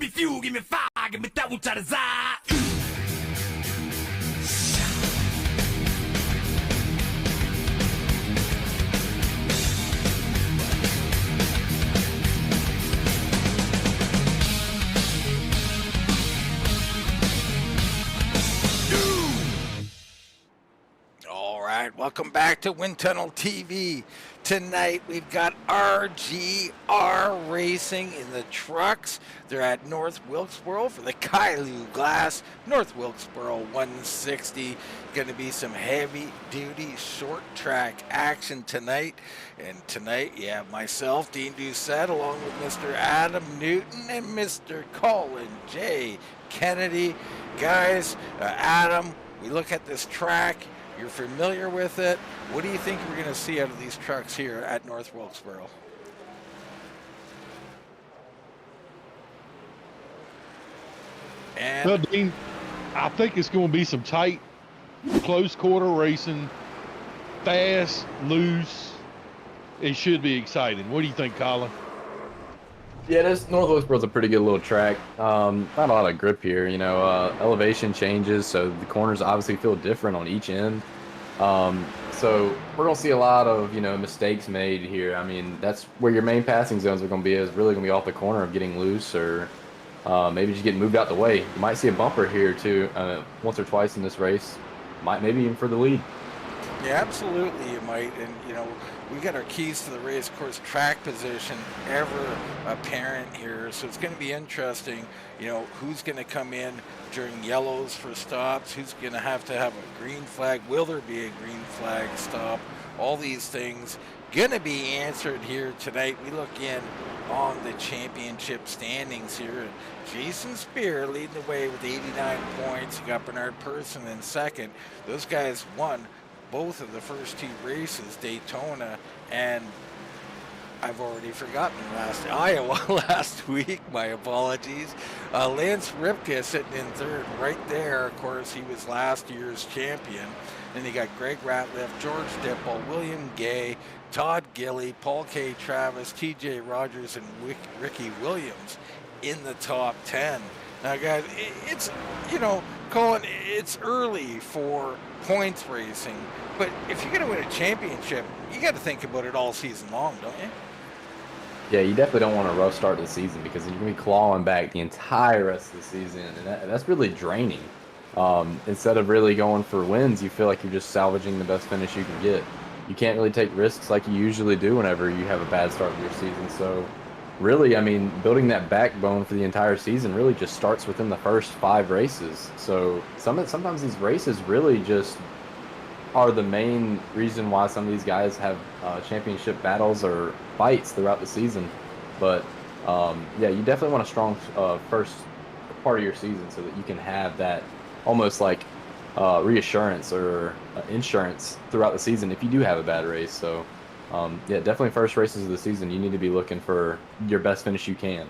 Give me fuel, give me fire, give me that which I desire. All right, welcome back to Wind Tunnel TV. Tonight we've got RGR Racing in the trucks. They're at North Wilkesboro for the Kylou Glass. North Wilkesboro 160. Going to be some heavy-duty short track action tonight. And tonight you have myself, Dean Doucette, along with Mr. Adam Newton and Mr. Colin J. Kennedy. Guys, Adam, we look at this track. You're familiar with it. What do you think we're going to see out of these trucks here at North Wilkesboro? And well, Dean, I think it's going to be some tight, close quarter racing, fast, loose. It should be exciting. What do you think, Colin? Yeah, this North Wilkesboro's a pretty good little track. Not a lot of grip here, you know. Elevation changes, so the corners obviously feel different on each end. So we're gonna see a lot of, you know, mistakes made here. I mean, that's where your main passing zones are gonna be. Is really gonna be off the corner of getting loose, or maybe just getting moved out the way. You might see a bumper here too, once or twice in this race. Maybe even for the lead. Yeah, absolutely you might. And, you know, we got our keys to the race course track position ever apparent here. So it's going to be interesting, you know, who's going to come in during yellows for stops, who's going to have a green flag, will there be a green flag stop, all these things going to be answered here tonight. We look in on the championship standings here. Jason Speer leading the way with 89 points. You got Bernard Person in second. Those guys won both of the first two races, Daytona and I've already forgotten Iowa last week. My apologies. Lance Ripka sitting in third right there. Of course, he was last year's champion. Then you got Greg Ratliff, George Dipple, William Gay, Todd Gilly, Paul K. Travis, TJ Rogers, and Ricky Williams in the top 10. Now, guys, it's, you know, Colin, it's early for points racing, but if you're going to win a championship, you got to think about it all season long, don't you? Yeah, you definitely don't want a rough start to the season because you're going to be clawing back the entire rest of the season, and that's really draining. Instead of really going for wins, you feel like you're just salvaging the best finish you can get. You can't really take risks like you usually do whenever you have a bad start to your season. So really, I mean, building that backbone for the entire season really just starts within the first 5 races. So sometimes these races really just are the main reason why some of these guys have championship battles or fights throughout the season. But yeah, you definitely want a strong first part of your season so that you can have that almost like reassurance or insurance throughout the season if you do have a bad race. So yeah, definitely first races of the season, you need to be looking for your best finish you can.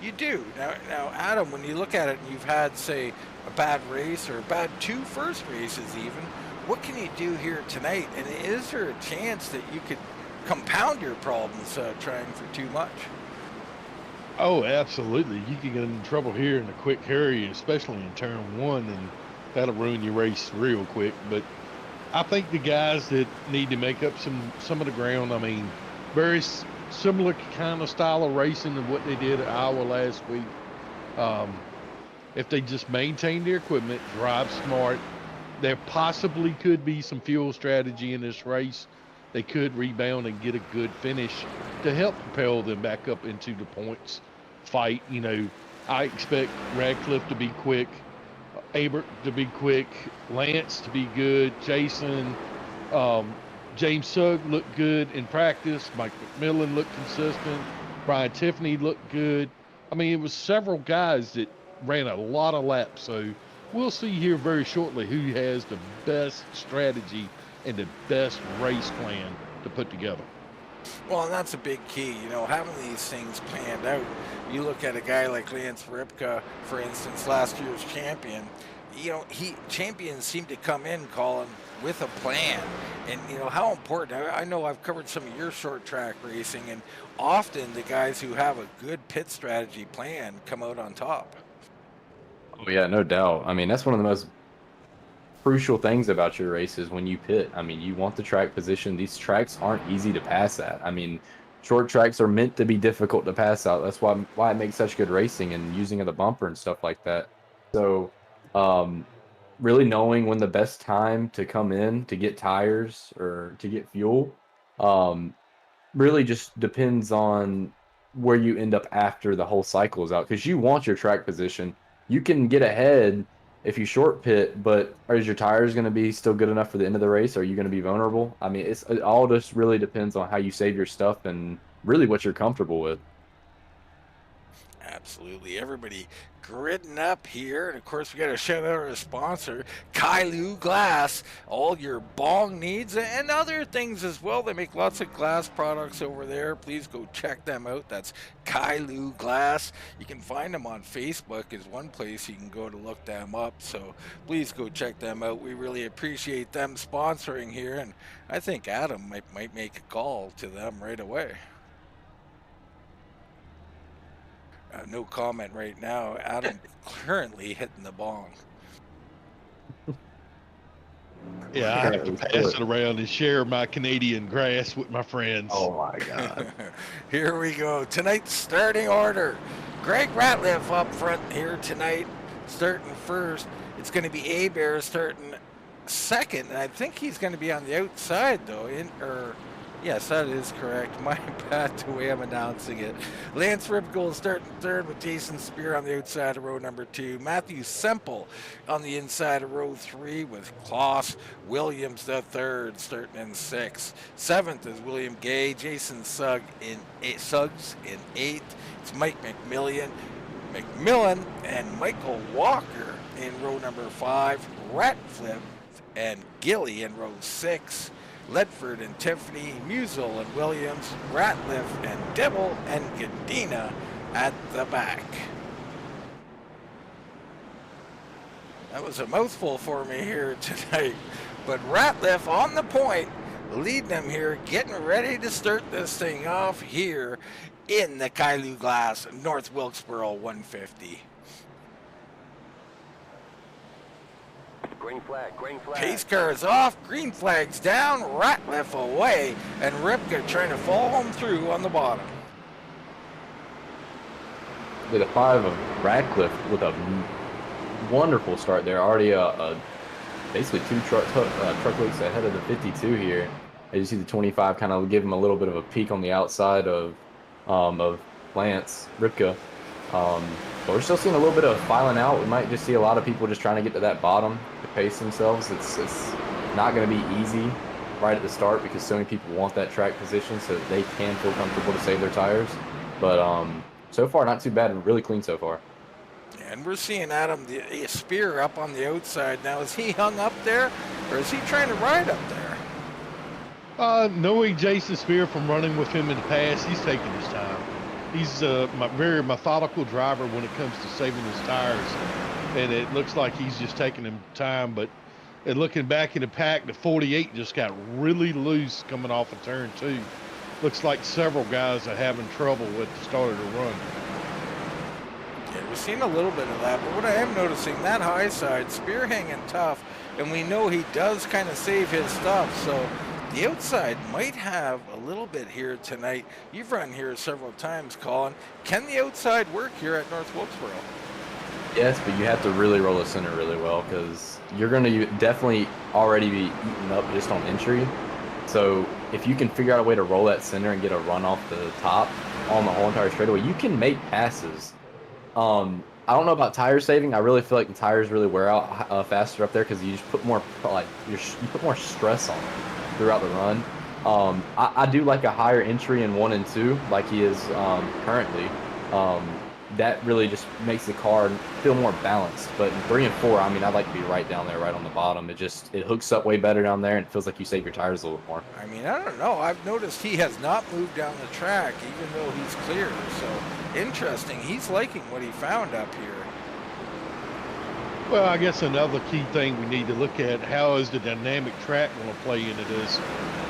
You do. Now, Adam, when you look at it and you've had, say, a bad race or a bad 2 first races even, what can you do here tonight? And is there a chance that you could compound your problems trying for too much? Oh, absolutely. You can get in trouble here in a quick hurry, especially in turn 1, and that'll ruin your race real quick. But I think the guys that need to make up some of the ground, I mean, very similar kind of style of racing of what they did at Iowa last week. If they just maintain their equipment, drive smart, there possibly could be some fuel strategy in this race. They could rebound and get a good finish to help propel them back up into the points fight. You know, I expect Radcliffe to be quick, Abert to be quick, Lance to be good, Jason, James Sugg looked good in practice, Mike McMillan looked consistent, Brian Tiffany looked good. I mean, it was several guys that ran a lot of laps, so we'll see here very shortly who has the best strategy and the best race plan to put together. Well, and that's a big key, you know, having these things planned out. You look at a guy like Lance Ripka, for instance, last year's champion. champions seem to come in, Colin, with a plan. And, how important, I know I've covered some of your short track racing, and often the guys who have a good pit strategy plan come out on top. Oh yeah, no doubt. I mean, that's one of the most crucial things about your races when you pit. I mean, you want the track position. These tracks aren't easy to pass at. I mean, short tracks are meant to be difficult to pass out. That's why it makes such good racing and using of the bumper and stuff like that. So, really knowing when the best time to come in to get tires or to get fuel, really just depends on where you end up after the whole cycle is out. Because you want your track position. You can get ahead if you short pit, but is your tires going to be still good enough for the end of the race? Are you going to be vulnerable? I mean, it all just really depends on how you save your stuff and really what you're comfortable with. Absolutely. Everybody gridding up here. And of course, we got to shout out our sponsor, Kylou Glass. All your bong needs and other things as well. They make lots of glass products over there. Please go check them out. That's Kylou Glass. You can find them on Facebook is one place you can go to look them up. So please go check them out. We really appreciate them sponsoring here. And I think Adam might make a call to them right away. No comment right now. Adam currently hitting the bong. Yeah, I have to pass it around and share my Canadian grass with my friends. Oh my God. Here we go. Tonight's starting order. Greg Ratliff up front here tonight, starting first. It's going to be Abear starting second, and I think he's going to be on the outside though. Yes, that is correct. My bad, the way I'm announcing it. Lance Ripgold starting third with Jason Speer on the outside of row number 2. Matthew Semple on the inside of row 3 with Klaus Williams the third starting in 6th. 7th is William Gay, Jason Suggs in 8th. It's Mike McMillan and Michael Walker in row number 5. Ratcliffe and Gilly in row 6. Ledford and Tiffany, Musel and Williams, Ratliff and Dibble, and Gadina at the back. That was a mouthful for me here tonight, but Ratliff on the point, leading them here, getting ready to start this thing off here in the Kylou Glass North Wilkesboro 150. Green flag, green flag. Pace car is off, green flag's down, Ratliff away, and Ripka trying to follow him through on the bottom. The 5 of Ratcliffe with a wonderful start there. Already basically 2 truck looks ahead of the 52 here. As you see the 25 kind of give him a little bit of a peek on the outside of Lance Ripka. But we're still seeing a little bit of filing out. We might just see a lot of people just trying to get to that bottom to pace themselves. It's not going to be easy right at the start because so many people want that track position so that they can feel comfortable to save their tires. But so far, not too bad and really clean so far. And we're seeing Adam Speer up on the outside now. Is he hung up there or is he trying to ride up there? Knowing Jason Speer from running with him in the past, he's taking his time. He's a very methodical driver when it comes to saving his tires, and it looks like he's just taking him time. But looking back in the pack, the 48 just got really loose coming off of turn 2. Looks like several guys are having trouble with the start of the run. Yeah, we've seen a little bit of that, but what I am noticing, that high side, Speer hanging tough, and we know he does kind of save his stuff, so the outside might have a little bit here tonight. You've run here several times, Colin. Can the outside work here at North Wilkesboro? Yes, but you have to really roll the center really well because you're going to definitely already be eaten up just on entry. So if you can figure out a way to roll that center and get a run off the top on the whole entire straightaway, you can make passes. I don't know about tire saving. I really feel like the tires really wear out faster up there because you just put more you put more stress on them throughout the run. I do like a higher entry in 1 and 2 like he is currently. That really just makes the car feel more balanced. But in 3 and 4, I mean, I'd like to be right down there, right on the bottom. It hooks up way better down there and it feels like you save your tires a little bit more. I mean, I don't know. I've noticed he has not moved down the track even though he's clear. So interesting. He's liking what he found up here. Well, I guess another key thing we need to look at, how is the dynamic track going to play into this?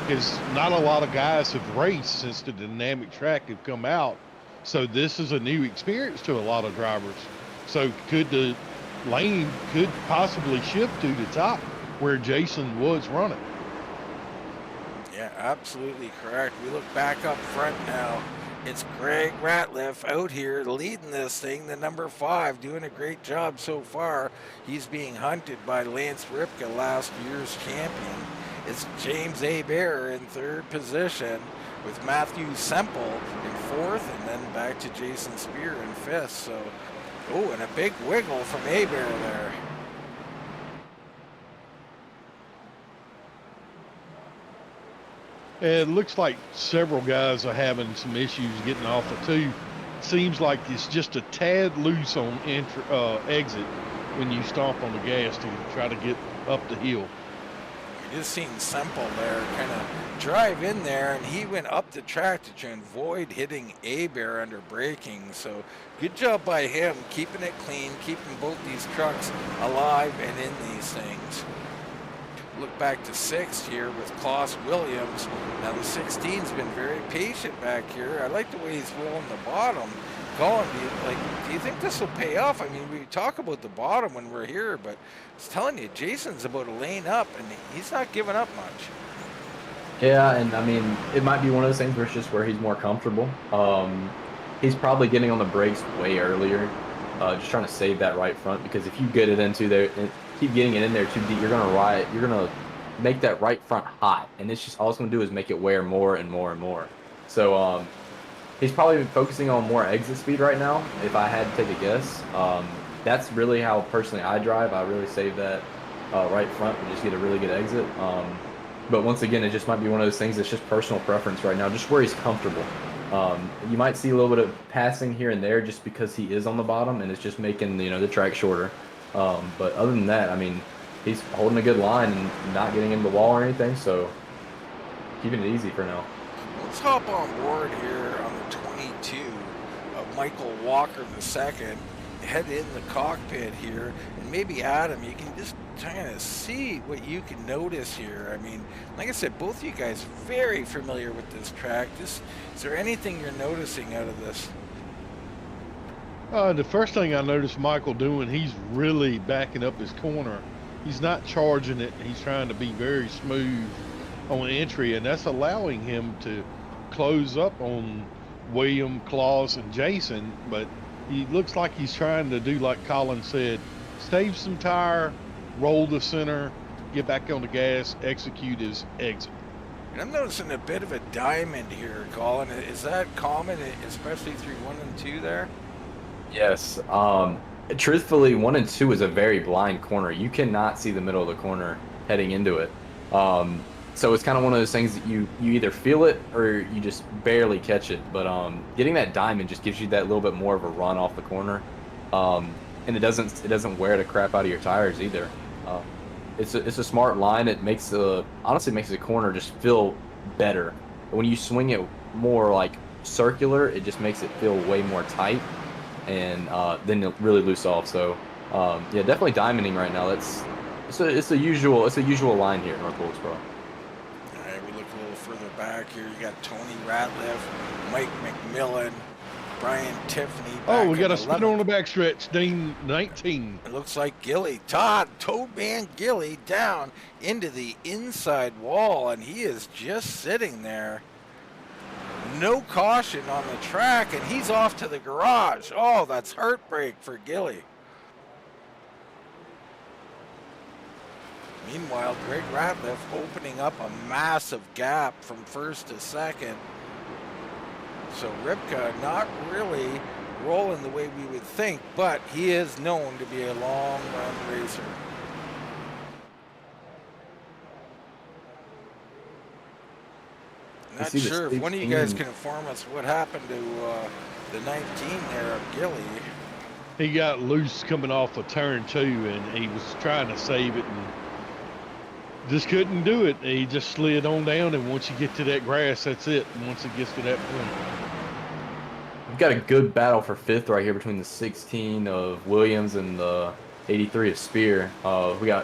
Because not a lot of guys have raced since the dynamic track have come out. So this is a new experience to a lot of drivers. So could the lane could possibly shift to the top where Jason was running? Yeah, absolutely correct. We look back up front now. It's Greg Ratliff out here leading this thing, the number 5, doing a great job so far. He's being hunted by Lance Ripka, last year's champion. It's James Abear in 3rd position with Matthew Semple in 4th, and then back to Jason Speer in 5th. So, oh, and a big wiggle from Abear there. It looks like several guys are having some issues getting off the 2. Seems like it's just a tad loose on exit when you stomp on the gas to try to get up the hill. You just seen Semple there kind of drive in there, and he went up the track to try and avoid hitting Abear under braking. So good job by him, keeping it clean, keeping both these trucks alive and in these things. Look back to 6th here with Klaus Williams. Now the 16's been very patient back here. I like the way he's rolling the bottom. Colin, do you think this will pay off? I mean, we talk about the bottom when we're here, but I was telling you, Jason's about a lane up, and he's not giving up much. Yeah, and I mean, it might be one of those things where it's just where he's more comfortable. He's probably getting on the brakes way earlier, just trying to save that right front, because if you get it into there, keep getting it in there too deep, you're gonna make that right front hot, and it's just all it's gonna do is make it wear more and more and more. So he's probably been focusing on more exit speed right now, if I had to take a guess. That's really how personally I drive. I really save that right front and just get a really good exit. But once again, it just might be one of those things that's just personal preference right now, just where he's comfortable. You might see a little bit of passing here and there just because he is on the bottom, and it's just making the track shorter. But other than that, I mean, he's holding a good line and not getting into the wall or anything, so keeping it easy for now. Let's hop on board here on the 22 of Michael Walker II. Head in the cockpit here, and maybe Adam, you can just kind of see what you can notice here. I mean, like I said, both of you guys very familiar with this track. Is there anything you're noticing out of this? The first thing I noticed Michael doing, he's really backing up his corner. He's not charging it. He's trying to be very smooth on entry, and that's allowing him to close up on William, Claus, and Jason. But he looks like he's trying to do like Colin said, save some tire, roll the center, get back on the gas, execute his exit. And I'm noticing a bit of a diamond here, Colin. Is that common, especially through 1 and 2 there? Yes. Truthfully, 1 and 2 is a very blind corner. You cannot see the middle of the corner heading into it. So it's kind of one of those things that you either feel it or you just barely catch it. But getting that diamond just gives you that little bit more of a run off the corner, and it doesn't wear the crap out of your tires either. It's a smart line. It honestly makes the corner just feel better. When you swing it more like circular, it just makes it feel way more tight, and then it'll really loose off. So yeah, definitely diamonding right now. It's a usual line here at North Wilkesboro. Further back here, you got Tony Ratliff, Mike McMillan, Brian Tiffany. Oh, we got a spin on the backstretch, Dean 19. It looks like Gilly, Toadman Gilly, down into the inside wall, and he is just sitting there. No caution on the track, and he's off to the garage. Oh, that's heartbreak for Gilly. Meanwhile, Greg Ratliff opening up a massive gap from 1st to 2nd. So Ripka not really rolling the way we would think, but he is known to be a long-run racer. Not sure if one of you guys can inform us what happened to the 19 there of Gilly. He got loose coming off of turn 2, and he was trying to save it and just couldn't do it. He just slid on down, and once you get to that grass, that's it. Once it gets to that point. We've got a good battle for 5th right here between the 16 of Williams and the 83 is Speer.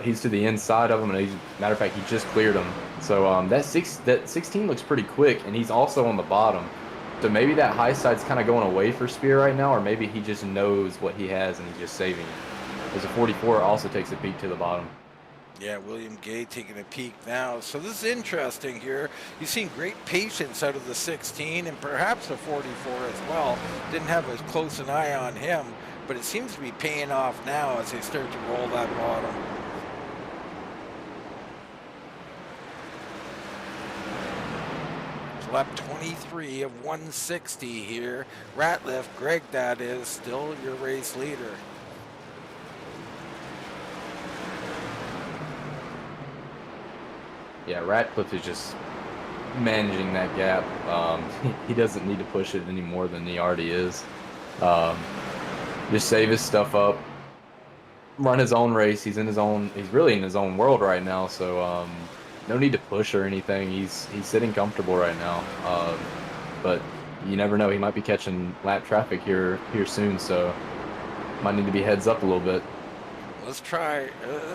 He's to the inside of him, and matter of fact, he just cleared him. So that 16 looks pretty quick, and he's also on the bottom. So maybe that high side's kind of going away for Speer right now, or maybe he just knows what he has and he's just saving it. Because the 44 also takes a peek to the bottom. Yeah, William Gay taking a peek now. So this is interesting here. You've seen great patience out of the 16 and perhaps the 44 as well. Didn't have as close an eye on him, but it seems to be paying off now as they start to roll that bottom. Lap 23 of 160 here. Ratliff, Greg that is, still your race leader. Yeah, Ratcliffe is just managing that gap. He doesn't need to push it any more than he already is. Just save his stuff up, run his own race. He's really in his own world right now, so no need to push or anything. He's sitting comfortable right now. But you never know, he might be catching lap traffic here soon, so might need to be heads up a little bit. Let's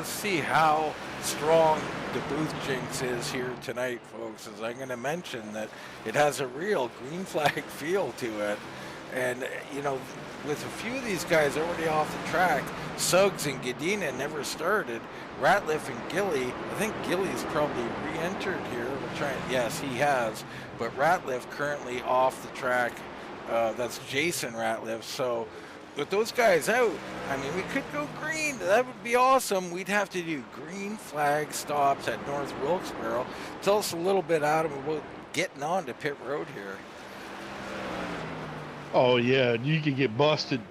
see how strong the booth jinx is here tonight, folks, as I'm going to mention that it has a real green flag feel to it. And, you know, with a few of these guys already off the track, Suggs and Gadina never started. Ratliff and Gilly, I think Gilly's probably re-entered here. Yes, he has. But Ratliff currently off the track. That's Jason Ratliff. So with those guys out, I mean, we could go green. That would be awesome. We'd have to do green flag stops at North Wilkesboro. Tell us a little bit, Adam, about getting on to pit road here. Oh, yeah, you can get busted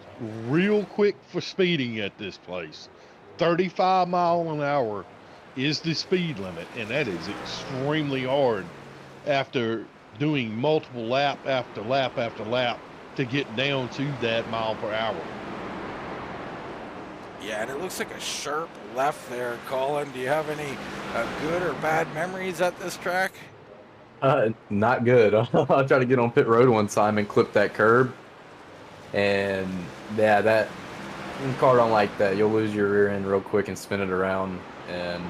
real quick for speeding at this place. 35 miles an hour is the speed limit, and that is extremely hard after doing multiple lap after lap after lap to get down to that mile per hour. Yeah, and it looks like a sharp left there, Colin. Do you have any good or bad memories at this track? Not good. I'll try to get on pit road one time and clip that curb. And yeah, that car don't like that. You'll lose your rear end real quick and spin it around. And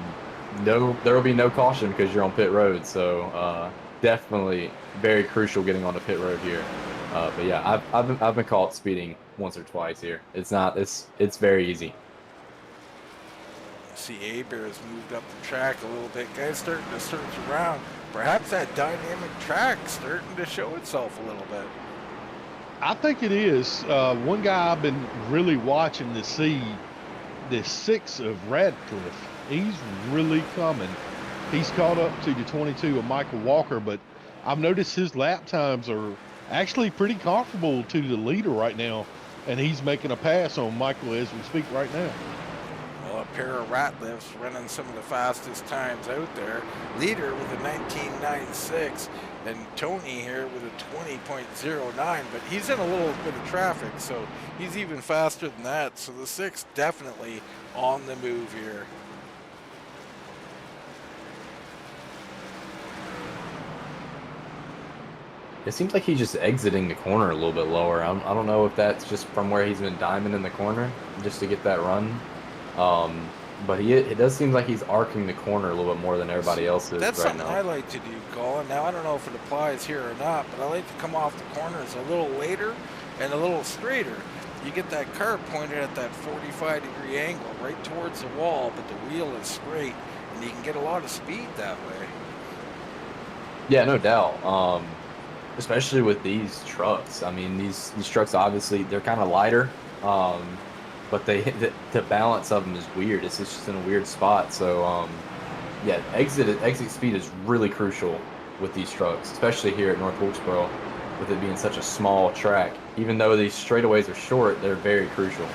there will be no caution because you're on pit road. So definitely very crucial getting on the pit road here. But yeah, I've been caught speeding once or twice here. It's very easy. See, Aber has moved up the track a little bit. Guys starting to search around. Perhaps that dynamic track starting to show itself a little bit. I think it is. One guy I've been really watching to see the 6 of Radcliffe. He's really coming. He's caught up to the 22 of Michael Walker, but I've noticed his lap times are actually pretty comparable to the leader right now, and he's making a pass on Michael as we speak right now. Well, a pair of Ratliffs running some of the fastest times out there. Leader with a 19.96, and Tony here with a 20.09, but he's in a little bit of traffic, so he's even faster than that. So the 6 definitely on the move here. It seems like he's just exiting the corner a little bit lower. I don't know if that's just from where he's been diming in the corner just to get that run. But it does seem like he's arcing the corner a little bit more than everybody else is That's right something now. I like to do, Colin. Now, I don't know if it applies here or not, but I like to come off the corners a little later and a little straighter. You get that car pointed at that 45-degree angle right towards the wall, but the wheel is straight, and you can get a lot of speed that way. Yeah, no doubt. Especially with these trucks. I mean, these trucks obviously they're kind of lighter, but the balance of them is weird. It's just in a weird spot. So yeah, exit speed is really crucial with these trucks, especially here at North Wilkesboro, with it being such a small track. Even though these straightaways are short, they're very crucial.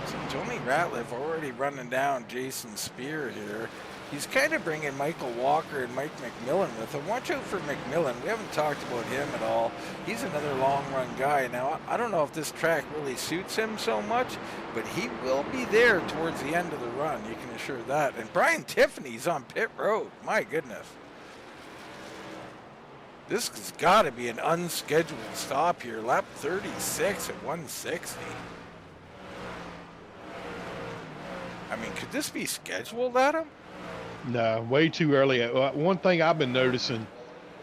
So Tony Ratliff already running down Jason Speer here. He's kind of bringing Michael Walker and Mike McMillan with him. Watch out for McMillan. We haven't talked about him at all. He's another long-run guy. Now, I don't know if this track really suits him so much, but he will be there towards the end of the run. You can assure that. And Brian Tiffany's on pit road. My goodness. This has got to be an unscheduled stop here. Lap 36 at 160. I mean, could this be scheduled, Adam? No, way too early. One thing I've been noticing,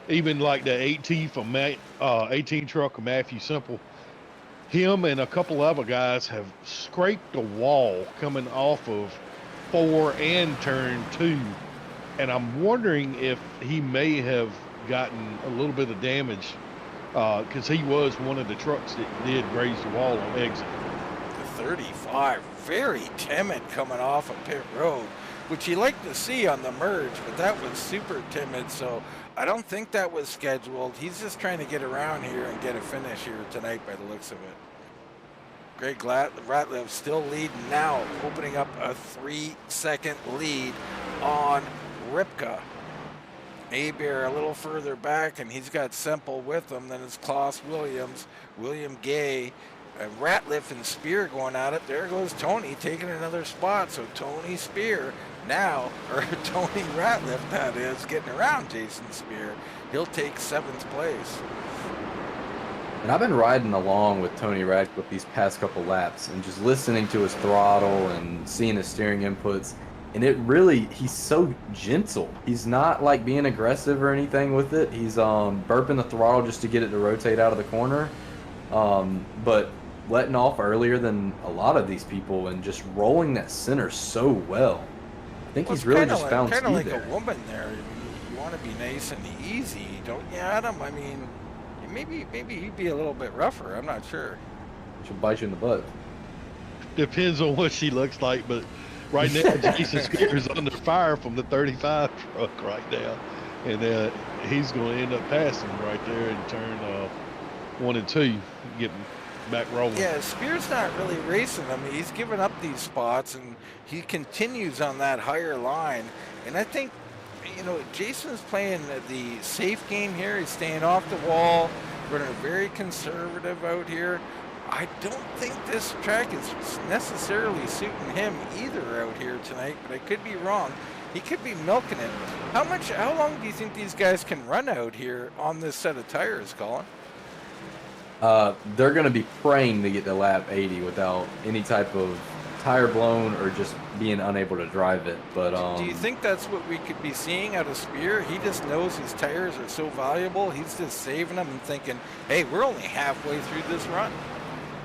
even like the 18 from 18 truck of Matthew Simple, him and a couple other guys have scraped the wall coming off of 4 and turn 2. And I'm wondering if he may have gotten a little bit of damage because he was one of the trucks that did graze the wall on exit. The 35, very timid coming off of pit road, which you like to see on the merge, but that was super timid, so I don't think that was scheduled. He's just trying to get around here and get a finish here tonight by the looks of it. Greg Ratliff still leading now, opening up a 3-second lead on Ripka. Aber a little further back, and he's got Semple with him. Then it's Klaus Williams, William Gay, and Ratliff and Speer going at it. There goes Tony taking another spot. So Tony Speer now, or Tony Ratliff, that is, getting around Jason Speer. He'll take 7th place. And I've been riding along with Tony Radcliffe these past couple laps and just listening to his throttle and seeing his steering inputs. And it really, he's so gentle. He's not like being aggressive or anything with it. He's burping the throttle just to get it to rotate out of the corner. But letting off earlier than a lot of these people and just rolling that center so well. I think he's really just found speed there. Kind of like a woman there. You want to be nice and easy, don't you, Adam? I mean, maybe he'd be a little bit rougher. I'm not sure. She'll bite you in the butt. Depends on what she looks like, but right now, Jason Speer is under fire from the 35 truck right now. And he's going to end up passing right there in turn 1 and 2, getting back rolling. Yeah, Speer's not really racing. I mean, he's given up these spots, and he continues on that higher line. And I think, you know, Jason's playing the safe game here. He's staying off the wall, running very conservative out here. I don't think this track is necessarily suiting him either out here tonight, but I could be wrong. He could be milking it. How long do you think these guys can run out here on this set of tires, Colin? They're going to be praying to get to lap 80 without any type of tire blown or just being unable to drive it. But do you think that's what we could be seeing out of Speer? He just knows his tires are so valuable. He's just saving them and thinking, hey, we're only halfway through this run.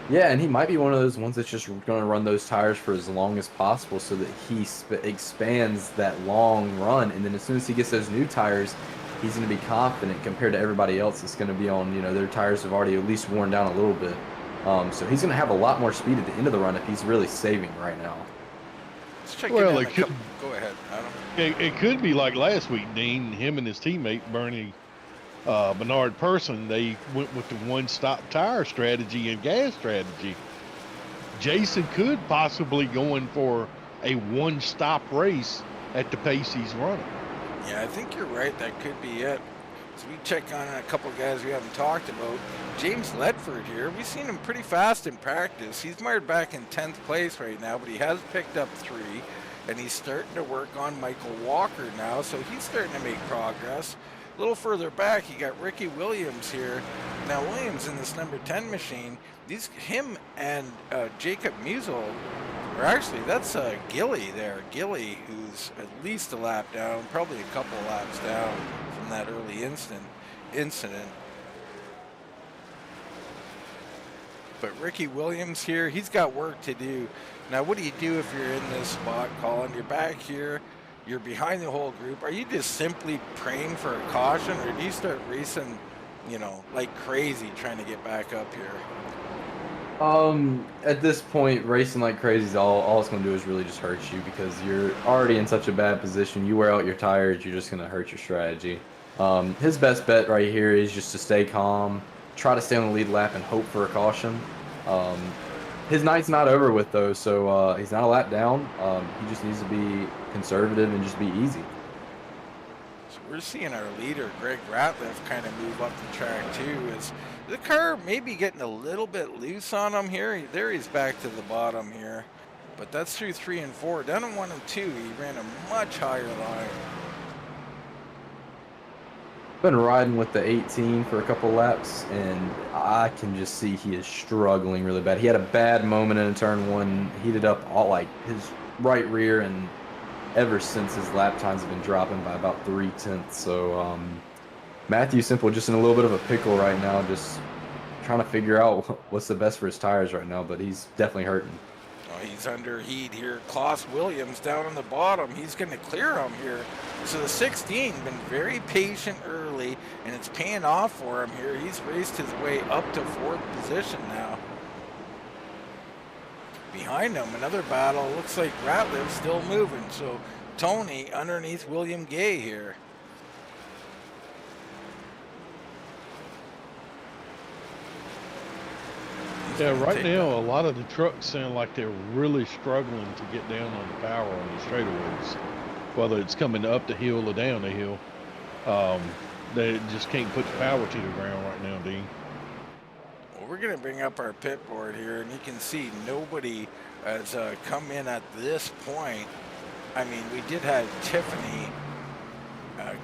Yeah, and he might be one of those ones that's just going to run those tires for as long as possible so that he expands that long run. And then as soon as he gets those new tires, he's going to be confident compared to everybody else that's going to be on, you know, their tires have already at least worn down a little bit. So he's going to have a lot more speed at the end of the run if he's really saving right now. Let's check Well, it out. Go ahead, Adam. It could be like last week, Dean, him and his teammate, Bernie Bernard Person, they went with the one-stop tire strategy and gas strategy. Jason could possibly go in for a one-stop race at the pace he's running. Yeah, I think you're right. That could be it. So we check on a couple of guys we haven't talked about. James Ledford here. We've seen him pretty fast in practice. He's mired back in 10th place right now, but he has picked up 3, and he's starting to work on Michael Walker now, so he's starting to make progress. A little further back, you got Ricky Williams here. Now, Williams in this number 10 machine, him and Jacob Musil, or actually, that's Gilly there. Gilly, who's at least a lap down, probably a couple laps down from that early incident. But Ricky Williams here, he's got work to do. Now, what do you do if you're in this spot, Colin? You're back here. You're behind the whole group. Are you just simply praying for a caution, or do you start racing, you know, like crazy trying to get back up here? At this point, racing like crazy is all it's going to do is really just hurt you because you're already in such a bad position. You wear out your tires, you're just going to hurt your strategy. His best bet right here is just to stay calm, try to stay on the lead lap and hope for a caution. His night's not over with though, so he's not a lap down. He just needs to be conservative and just be easy. So we're seeing our leader, Greg Ratliff, kind of move up the track too. Is the car maybe getting a little bit loose on him here? There he's back to the bottom here. But that's through 3 and 4. Down in 1 and 2, he ran a much higher line. Been riding with the 18 for a couple laps, and I can just see he is struggling really bad. He had a bad moment in turn 1, heated up all like his right rear, and ever since his lap times have been dropping by about 0.3. So Matthew Simple just in a little bit of a pickle right now, just trying to figure out what's the best for his tires right now, but he's definitely hurting. Oh, he's under heat here. Klaus Williams down on the bottom. He's going to clear him here. So the 16 been very patient early, and it's paying off for him here. He's raced his way up to 4th position now. Behind him, another battle. Looks like Ratliff's still moving. So Tony underneath William Gay here. Yeah, right now, a lot of the trucks sound like they're really struggling to get down on the power on the straightaways, whether it's coming up the hill or down the hill. They just can't put the power to the ground right now, Dean. Well, we're going to bring up our pit board here, and you can see nobody has come in at this point. I mean, we did have Tiffany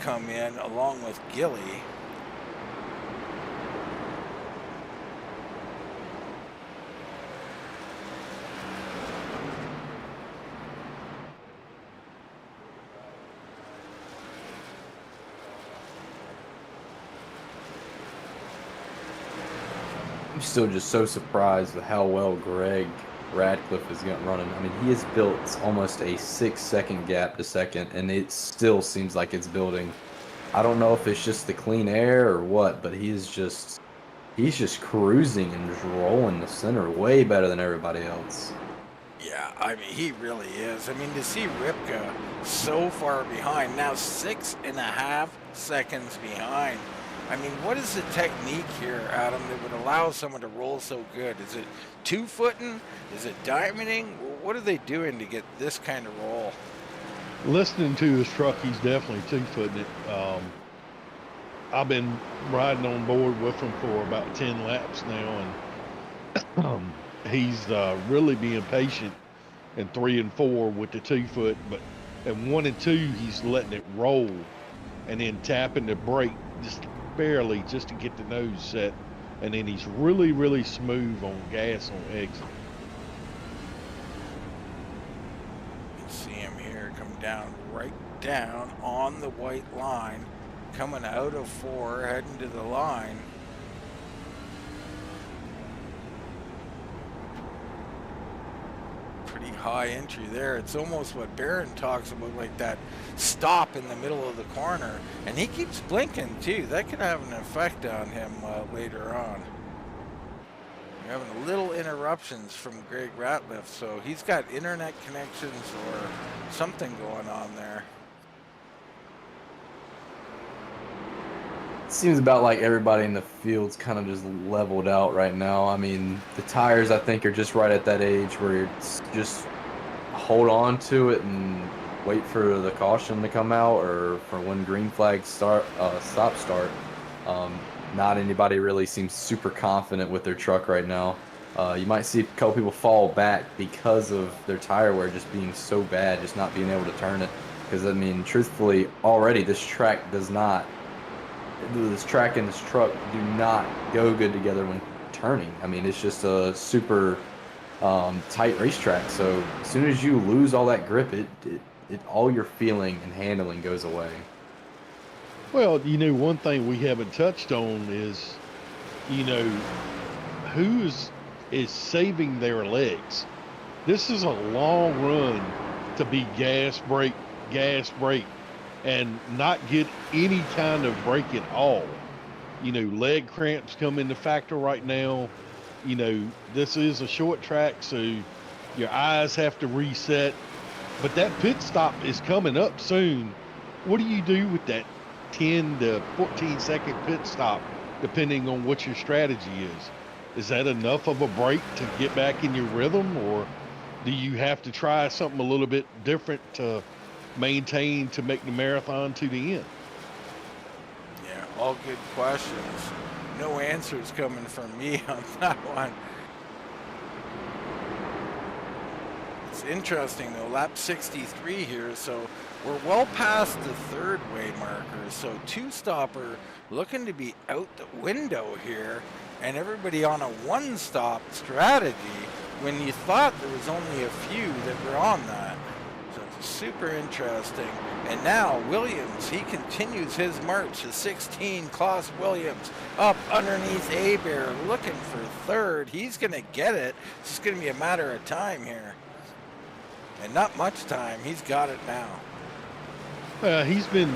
come in along with Gilly. I'm still just so surprised with how well Greg Radcliffe is running. I mean, he has built almost a 6-second gap to second, and it still seems like it's building. I don't know if it's just the clean air or what, but he's just cruising and just rolling the center way better than everybody else. Yeah, I mean, he really is. I mean, to see Ripka so far behind, now 6.5 seconds behind. I mean, what is the technique here, Adam, that would allow someone to roll so good? Is it 2-footing? Is it diamonding? What are they doing to get this kind of roll? Listening to his truck, he's definitely 2-footing it. I've been riding on board with him for about 10 laps now, and he's really being patient in 3 and 4 with the 2-foot, but in 1 and 2, he's letting it roll and then tapping the brake just barely just to get the nose set, and then he's really, really smooth on gas on exit. You can see him here come down right down on the white line, coming out of 4, heading to the line. Pretty high entry there. It's almost what Barron talks about, like that stop in the middle of the corner, and he keeps blinking too. That could have an effect on him later on. We're having little interruptions from Greg Ratliff, so he's got internet connections or something going on there. Seems about like everybody in the field's kind of just leveled out right now. I mean, the tires, I think, are just right at that age where it's just hold on to it and wait for the caution to come out, or for when green flag stop start. Not anybody really seems super confident with their truck right now. You might see a couple people fall back because of their tire wear just being so bad, just not being able to turn it. Because, I mean, truthfully, already this track and this truck do not go good together when turning. I mean, it's just a super tight racetrack. So as soon as you lose all that grip, it all your feeling and handling goes away. Well, you know, one thing we haven't touched on is, you know, who is saving their legs. This is a long run to be gas, brake, and not get any kind of break at all. You know, leg cramps come into factor right now. You know, this is a short track, so your eyes have to reset. But that pit stop is coming up soon. What do you do with that 10 to 14 second pit stop, depending on what your strategy is? Is that enough of a break to get back in your rhythm, or do you have to try something a little bit different to maintain to make the marathon to the end? Yeah, all good questions. No answers coming from me on that one. It's interesting though, lap 63 here, so we're well past the third way marker, so two-stopper looking to be out the window here, and everybody on a one-stop strategy when you thought there was only a few that were on that. Super interesting. And now Williams, he continues his march to 16. Klaus Williams up underneath Abear, looking for third. He's going to get it. It's just going to be a matter of time here. And not much time. He's got it now. He's been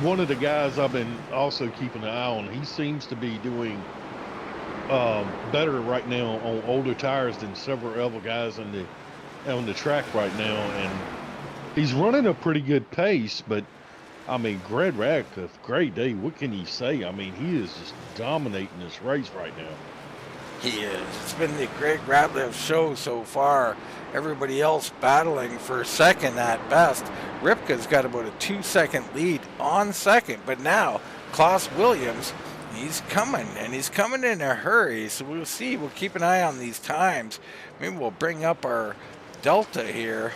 one of the guys I've been also keeping an eye on. He seems to be doing better right now on older tires than several other guys on the track right now, and he's running a pretty good pace. But I mean, Greg Radcliffe, great day. What can you say? I mean, he is just dominating this race right now. He is. It's been the Greg Radcliffe show so far. Everybody else battling for second at best. Ripka's got about a 2-second lead on second, but now Klaus Williams, he's coming, and he's coming in a hurry. So we'll see. We'll keep an eye on these times. Maybe we'll bring up our delta here.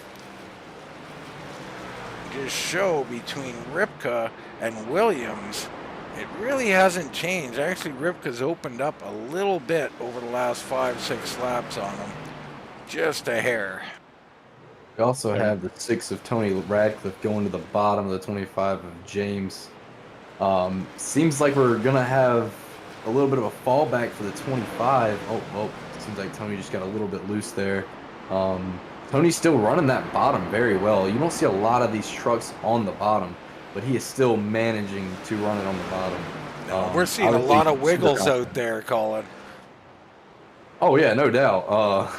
Just show between Ripka and Williams. It really hasn't changed. Actually, Ripka's opened up a little bit over the last 5-6 laps on him. Just a hair. We also have the 6 of Tony Radcliffe going to the bottom of the 25 of James. Seems like we're going to have a little bit of a fallback for the 25. Oh, seems like Tony just got a little bit loose there. Tony's still running that bottom very well. You don't see a lot of these trucks on the bottom, but he is still managing to run it on the bottom. No, we're seeing a lot of wiggles out there, Colin. Oh, yeah, no doubt.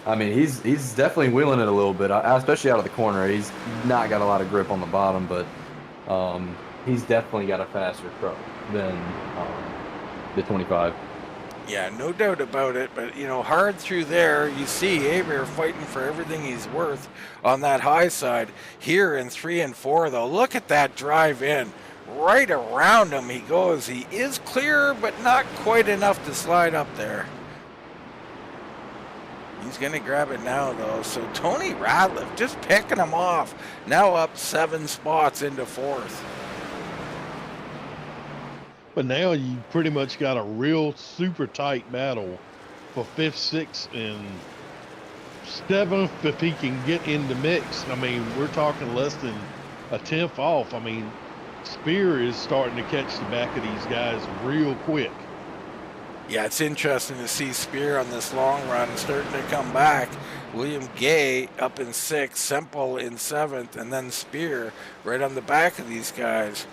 I mean, he's definitely wheeling it a little bit, especially out of the corner. He's not got a lot of grip on the bottom, but he's definitely got a faster truck than the 25. Yeah, no doubt about it. But, you know, hard through there, you see Abear fighting for everything he's worth on that high side. Here in 3 and 4, though, look at that drive in. Right around him he goes. He is clear, but not quite enough to slide up there. He's going to grab it now, though. So Tony Radcliffe just picking him off. Now up 7 spots into 4th. But now you pretty much got a real super tight battle for 5th, 6th, and 7th if he can get in the mix. I mean, we're talking less than a 10th off. I mean, Speer is starting to catch the back of these guys real quick. Yeah, it's interesting to see Speer on this long run starting to come back. William Gay up in 6th, Semple in 7th, and then Speer right on the back of these guys.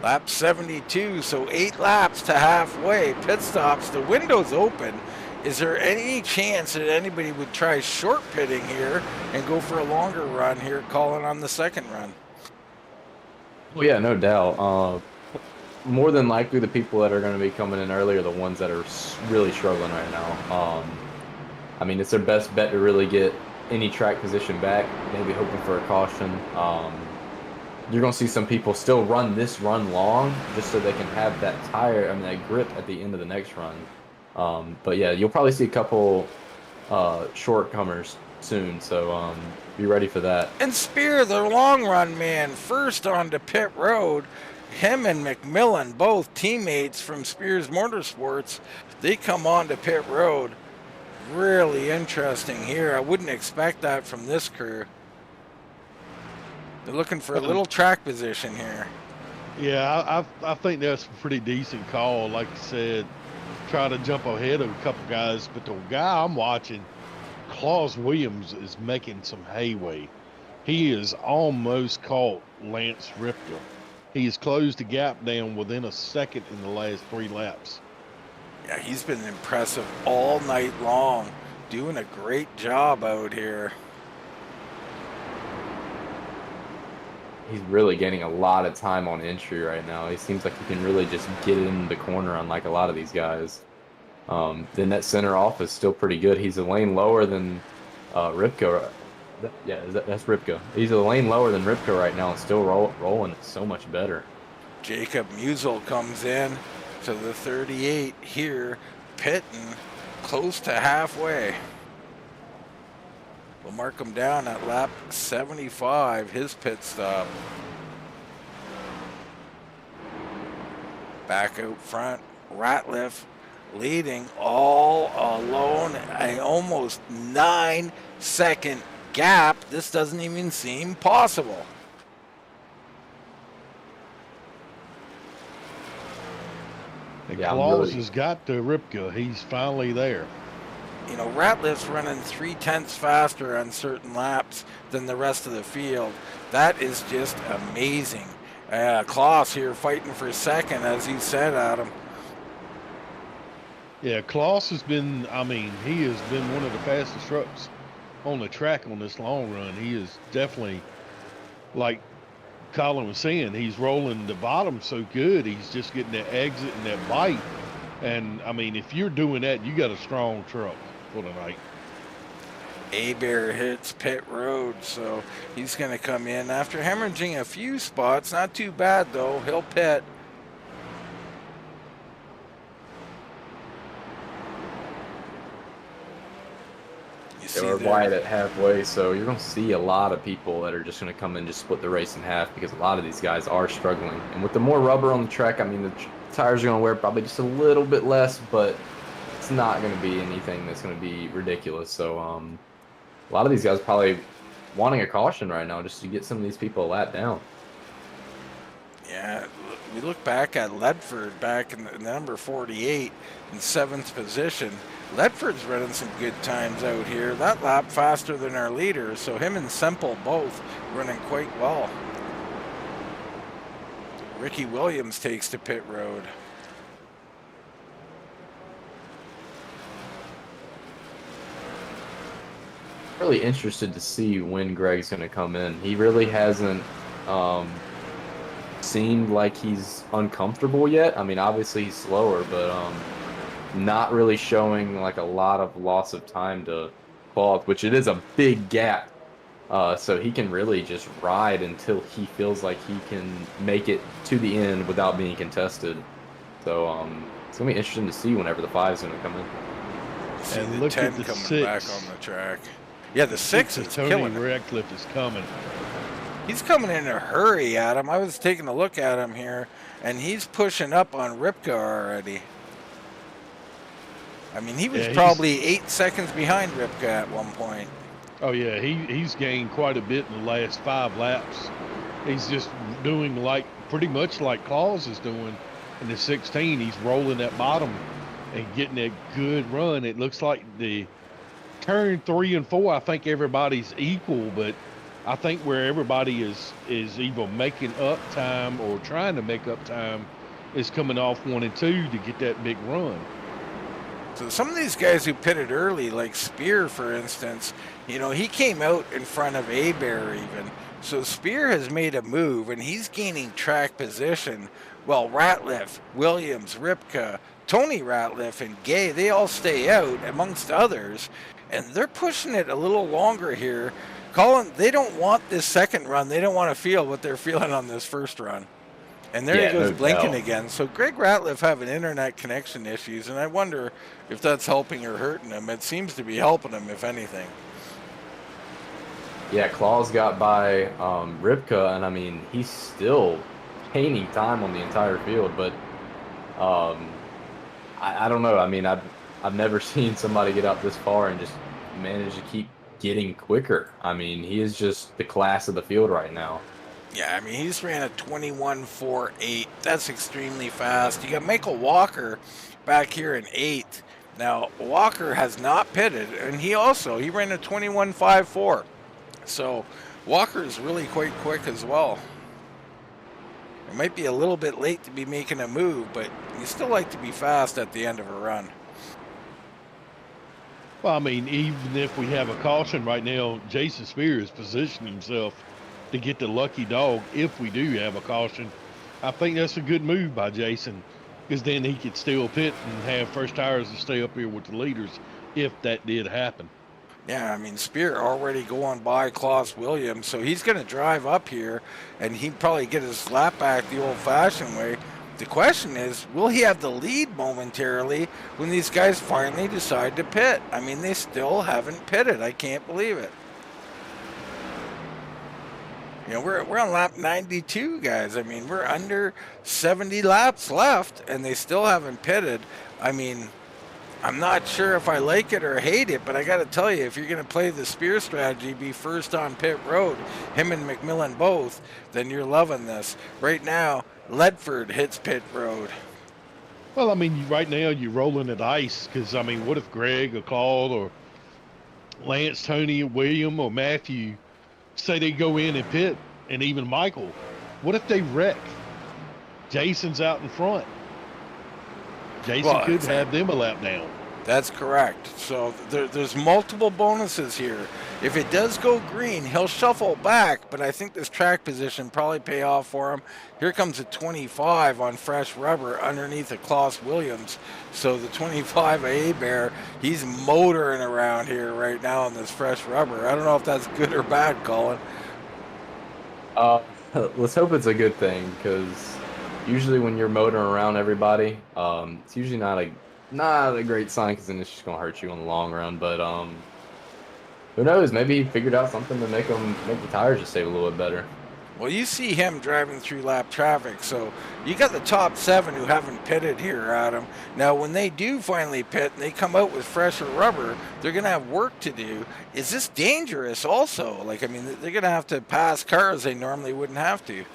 Lap 72, so 8 laps to halfway. Pit stops, the window's open. Is there any chance that anybody would try short pitting here and go for a longer run here, calling on the second run? Well, yeah, no doubt. More than likely, the people that are going to be coming in early are the ones that are really struggling right now. I mean, it's their best bet to really get any track position back, maybe hoping for a caution. You're going to see some people still run this run long just so they can have that tire, I mean, that grip at the end of the next run. But yeah, you'll probably see a couple shortcomers soon, so be ready for that. And Speer, the long run man, first onto pit road. Him and McMillan, both teammates from Speer Motorsports, they come onto pit road. Really interesting here. I wouldn't expect that from this crew. They're looking for a little track position here. Yeah, I think that's a pretty decent call. Like I said, try to jump ahead of a couple guys, but the guy I'm watching, Klaus Williams, is making some headway. He is almost caught Lance Ripka. He has closed the gap down within a second in the last 3 laps. Yeah, he's been impressive all night long, doing a great job out here. He's really getting a lot of time on entry right now. He seems like he can really just get in the corner unlike a lot of these guys. Then that center off is still pretty good. He's a lane lower than Ripka. Yeah, that's Ripka. He's a lane lower than Ripka right now and still rolling it so much better. Jacob Musel comes in to the 38 here, pitting close to halfway. We'll mark him down at lap 75, his pit stop. Back out front, Ratliff leading all alone, an almost 9-second gap. This doesn't even seem possible. And Yeah, Claus has got to Ripka. He's finally there. You know, Ratliff's running 0.3 faster on certain laps than the rest of the field. That is just amazing. Klaus here fighting for second, as you said, Adam. Yeah, Klaus has been, I mean, he has been one of the fastest trucks on the track on this long run. He is definitely, like Colin was saying, he's rolling the bottom so good. He's just getting that exit and that bite. And, I mean, if you're doing that, you got a strong truck for tonight. Abear hits pit road, so he's going to come in after hemorrhaging a few spots. Not too bad, though. He'll pit. We're wide at halfway, so you're going to see a lot of people that are just going to come in and just split the race in half because a lot of these guys are struggling. And with the more rubber on the track, I mean, the tires are going to wear probably just a little bit less, but it's not going to be anything that's going to be ridiculous. So a lot of these guys probably wanting a caution right now just to get some of these people a lap down. Yeah, we look back at Ledford back in the number 48 in 7th position. Ledford's running some good times out here. That lap faster than our leader, so him and Semple both running quite well. Ricky Williams takes to pit road. Really interested to see when Greg's going to come in. He really hasn't seemed like he's uncomfortable yet. I mean, obviously he's slower, but not really showing like a lot of loss of time to Claude, which it is a big gap. So he can really just ride until he feels like he can make it to the end without being contested. So it's going to be interesting to see whenever the 5 is going to come in. See And the look 10 at the coming 6. back on the track. Yeah, the 6 is Tony killing it. Ratcliffe is coming. He's coming in a hurry, Adam. I was taking a look at him here, and he's pushing up on Ripka already. I mean, he was probably 8 seconds behind Ripka at one point. Oh, yeah, he's gained quite a bit in the last 5 laps. He's just doing like pretty much like Claus is doing in the 16. He's rolling that bottom and getting that good run. It looks like the turn 3 and 4, I think everybody's equal, but I think where everybody is either making up time or trying to make up time is coming off 1 and 2 to get that big run. So some of these guys who pitted early, like Speer, for instance, you know, he came out in front of Abear even. So Speer has made a move, and he's gaining track position. Well, Ratliff, Williams, Ripka, Tony Ratliff, and Gay, they all stay out, amongst others. And they're pushing it a little longer here. Colin, they don't want this second run. They don't want to feel what they're feeling on this first run. And there he goes blinking again. So Greg Ratliff having internet connection issues, and I wonder if that's helping or hurting him. It seems to be helping him, if anything. Yeah, Claus got by Ripka, and I mean, he's still gaining time on the entire field, but I don't know. I mean, I've never seen somebody get up this far and just manage to keep getting quicker. I mean, he is just the class of the field right now. Yeah, I mean, he's ran a 21.48. That's extremely fast. You got Michael Walker back here in 8th. Now, Walker has not pitted, and he ran a 21.54. So, Walker is really quite quick as well. It might be a little bit late to be making a move, but you still like to be fast at the end of a run. Well, I mean, even if we have a caution right now, Jason Speer is positioning himself to get the lucky dog if we do have a caution. I think that's a good move by Jason, because then he could still pit and have first tires to stay up here with the leaders if that did happen. Yeah, I mean, Speer already going by Klaus Williams, so he's going to drive up here, and he'd probably get his lap back the old-fashioned way. The question is, will he have the lead momentarily when these guys finally decide to pit? I mean, they still haven't pitted. I can't believe it. You know, we're on lap 92, guys. I mean, we're under 70 laps left, and they still haven't pitted. I mean, I'm not sure if I like it or hate it, but I got to tell you, if you're going to play the Speer strategy, be first on pit road, him and McMillan both, then you're loving this. Right now, Ledford hits pit road. Well, I mean, right now you're rolling at ice because, I mean, what if Greg or Claude or Lance, Tony, or William or Matthew say they go in and pit, and even Michael? What if they wreck? Jason's out in front. Jason could have them a lap down. That's correct. So there's multiple bonuses here. If it does go green, he'll shuffle back, but I think this track position probably pay off for him. Here comes a 25 on fresh rubber underneath a Klaus Williams. So the 25 A-Bear, he's motoring around here right now on this fresh rubber. I don't know if that's good or bad, Colin. Let's hope it's a good thing, because usually when you're motoring around everybody, it's usually not a great sign, because then it's just gonna hurt you in the long run. But who knows? Maybe he figured out something to make the tires just save a little bit better. Well, you see him driving through lap traffic, so you got the top 7 who haven't pitted here, Adam. Now, when they do finally pit and they come out with fresher rubber, they're going to have work to do. Is this dangerous also? Like, I mean, they're going to have to pass cars they normally wouldn't have to.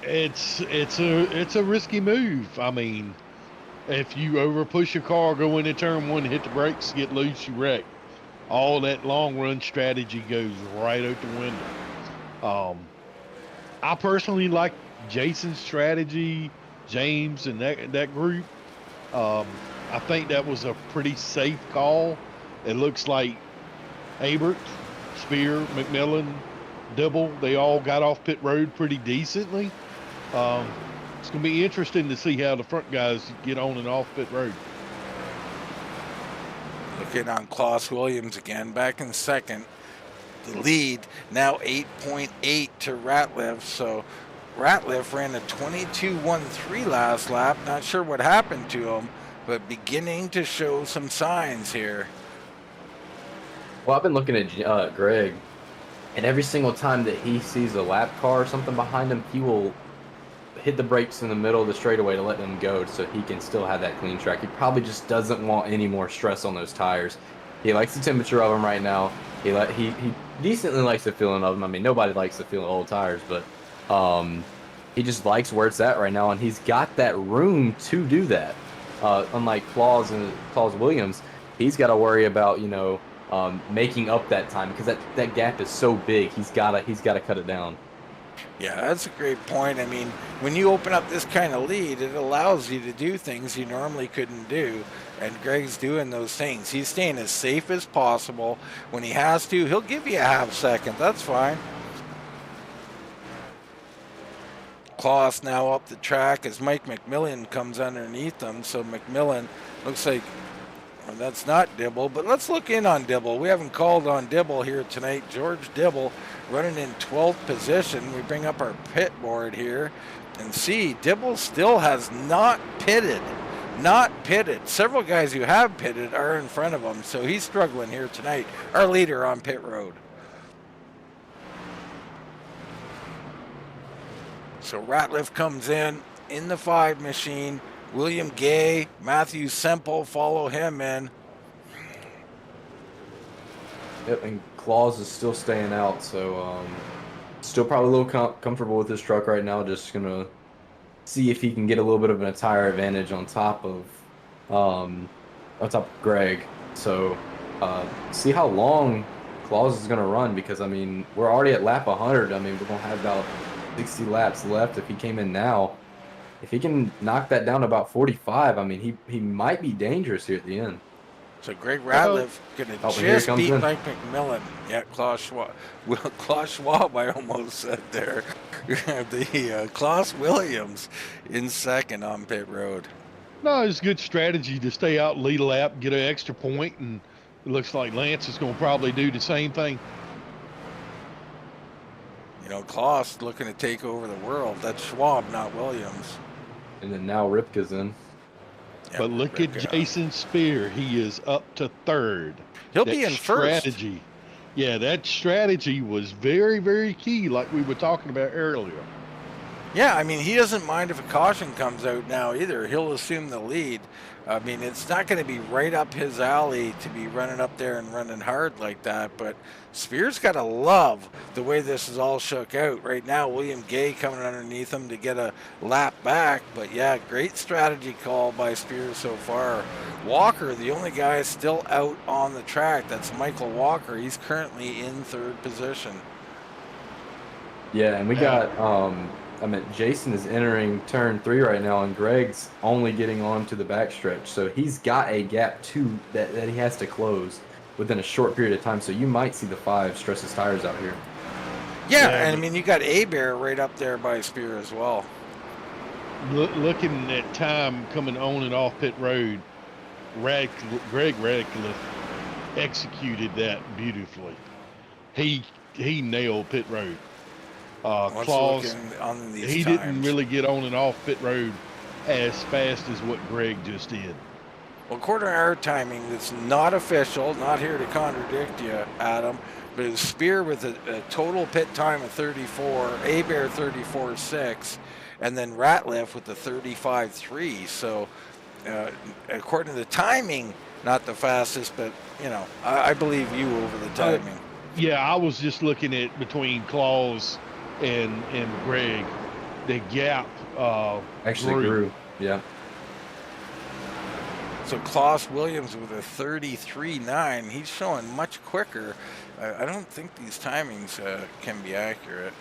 It's a risky move. I mean, if you over push your car, go into turn 1, hit the brakes, get loose, you wreck. All that long run strategy goes right out the window. I personally like Jason's strategy, James and that group. I think that was a pretty safe call. It looks like Abert, Speer, McMillan, Dibble, they all got off pit road pretty decently. It's going to be interesting to see how the front guys get on and off pit road. Looking on Klaus Williams again, back in second. The lead now 8.8 to Ratliff. So Ratliff ran a 22.13 last lap. Not sure what happened to him, but beginning to show some signs here. Well, I've been looking at Greg, and every single time that he sees a lap car or something behind him, he will hit the brakes in the middle of the straightaway to let them go so he can still have that clean track. He probably just doesn't want any more stress on those tires. He likes the temperature of them right now. He decently likes the feeling of them. I mean, nobody likes the feeling of old tires, but he just likes where it's at right now, and he's got that room to do that. Unlike Klaus Williams, he's got to worry about, making up that time, because that gap is so big. He's got to cut it down. Yeah, that's a great point. I mean, when you open up this kind of lead, it allows you to do things you normally couldn't do, and Greg's doing those things. He's staying as safe as possible. When he has to, he'll give you a half second. That's fine. Klaus now up the track as Mike McMillan comes underneath them. So McMillan looks like, well, that's not Dibble, but let's look in on Dibble. We haven't called on Dibble here tonight. George Dibble running in 12th position. We bring up our pit board here and see Dibble still has not pitted. Not pitted. Several guys who have pitted are in front of him, so he's struggling here tonight. Our leader on pit road. So Ratliff comes in the 5 machine. William Gay, Matthew Semple follow him in. Yep, and Claus is still staying out, so still probably a little comfortable with his truck right now. Just gonna see if he can get a little bit of an tire advantage on top of Greg. So see how long Claus is gonna run, because I mean we're already at lap 100. I mean we're gonna have about 60 laps left. If he came in now, if he can knock that down to about 45, I mean he might be dangerous here at the end. So Greg Ratliff gonna just beat Mike McMillan. Yeah, Klaus Schwab. Klaus Schwab, I almost said there. The Klaus Williams in second on pit road. No, it's a good strategy to stay out, lead a lap, get an extra point, and it looks like Lance is going to probably do the same thing. Klaus looking to take over the world. That's Schwab, not Williams. And then now Ripke's in. Yep, but look at Jason Speer. He is up to third. He'll be in first. Yeah, that strategy was very, very key, like we were talking about earlier. Yeah, I mean, he doesn't mind if a caution comes out now either. He'll assume the lead. I mean, it's not going to be right up his alley to be running up there and running hard like that, but Speer's got to love the way this is all shook out. Right now, William Gay coming underneath him to get a lap back, but yeah, great strategy call by Speer so far. Walker, the only guy still out on the track, that's Michael Walker. He's currently in third position. Yeah, and we got, Jason is entering turn 3 right now, and Greg's only getting on to the backstretch. So he's got a gap too that he has to close within a short period of time. So you might see the 5 stress his tires out here. Yeah, and I mean, you got Bear right up there by Speer as well. Looking at time coming on and off pit road, Greg Radcliffe executed that beautifully. He nailed pit road. Claus, he didn't really get on and off pit road as fast as what Greg just did. Well, according to our timing, it's not official, not here to contradict you, Adam, but it was Speer with a total pit time of 34, Bear 34.6, and then Ratliff with the 35.3. So, according to the timing, not the fastest, but, you know, I believe you over the timing. Yeah, I was just looking at between Claus and Greg, the gap actually grew. Yeah. So Klaus Williams with a 33.9, he's showing much quicker. I don't think these timings can be accurate.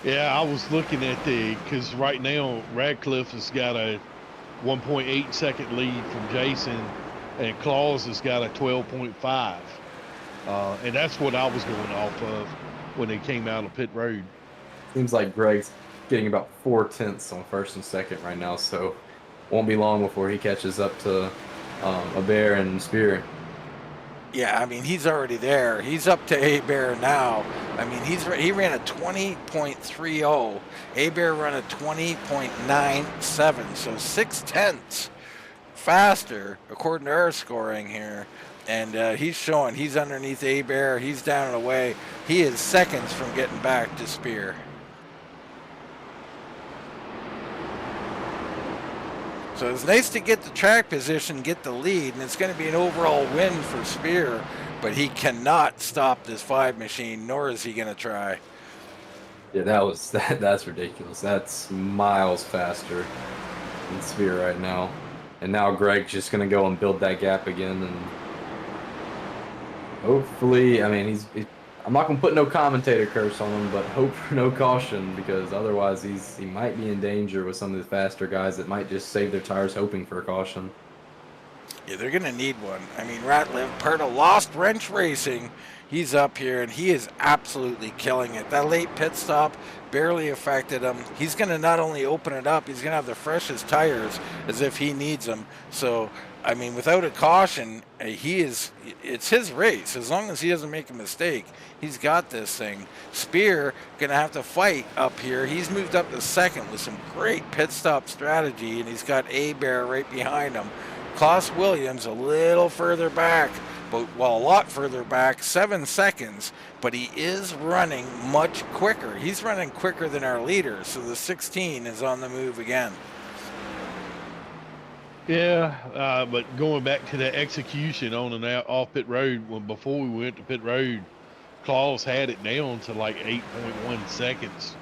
Yeah, I was looking at because right now Radcliffe has got a 1.8 second lead from Jason, and Claus has got a 12.5. And that's what I was going off of when they came out of pit road. Seems like Greg's getting about 4/10 on first and second right now, so won't be long before he catches up to Bear and Speer. Yeah, I mean, he's already there. He's up to Bear now. I mean, he ran a 20.30. Bear ran a 20.97, so 0.6 faster according to our scoring here. And he's showing he's underneath Bear. He's down and away. He is seconds from getting back to Speer. So it's nice to get the track position, get the lead, and it's going to be an overall win for Speer, but he cannot stop this 5 machine, nor is he going to try. Yeah, that's ridiculous. That's miles faster than Speer right now. And now Greg's just going to go and build that gap again, and hopefully, I mean, I'm not going to put no commentator curse on him, but hope for no caution, because otherwise he might be in danger with some of the faster guys that might just save their tires hoping for a caution. Yeah, they're going to need one. I mean, Ratliff, part of Lost Wrench Racing, he's up here, and he is absolutely killing it. That late pit stop barely affected him. He's going to not only open it up, he's going to have the freshest tires as if he needs them. So, I mean, without a caution, it's his race. As long as he doesn't make a mistake, he's got this thing. Speer going to have to fight up here. He's moved up to second with some great pit stop strategy, and he's got Bear right behind him. Klaus Williams a little further back, a lot further back, 7 seconds, but he is running much quicker. He's running quicker than our leader, so the 16 is on the move again. Yeah, but going back to the execution on and out off pit road, before we went to pit road, Claus had it down to like 8.1 seconds,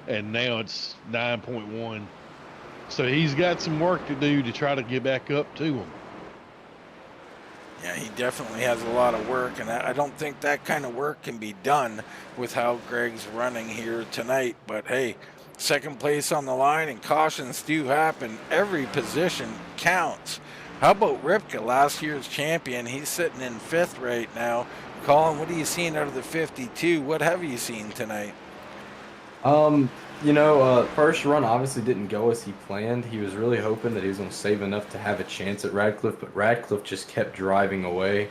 and now it's 9.1. So he's got some work to do to try to get back up to him. Yeah, he definitely has a lot of work, and I don't think that kind of work can be done with how Greg's running here tonight. But hey, second place on the line, and cautions do happen. Every position counts. How about Ripka, last year's champion? He's sitting in 5th right now. Colin, what are you seeing out of the 52? What have you seen tonight? First run obviously didn't go as he planned. He was really hoping that he was going to save enough to have a chance at Radcliffe, but Radcliffe just kept driving away.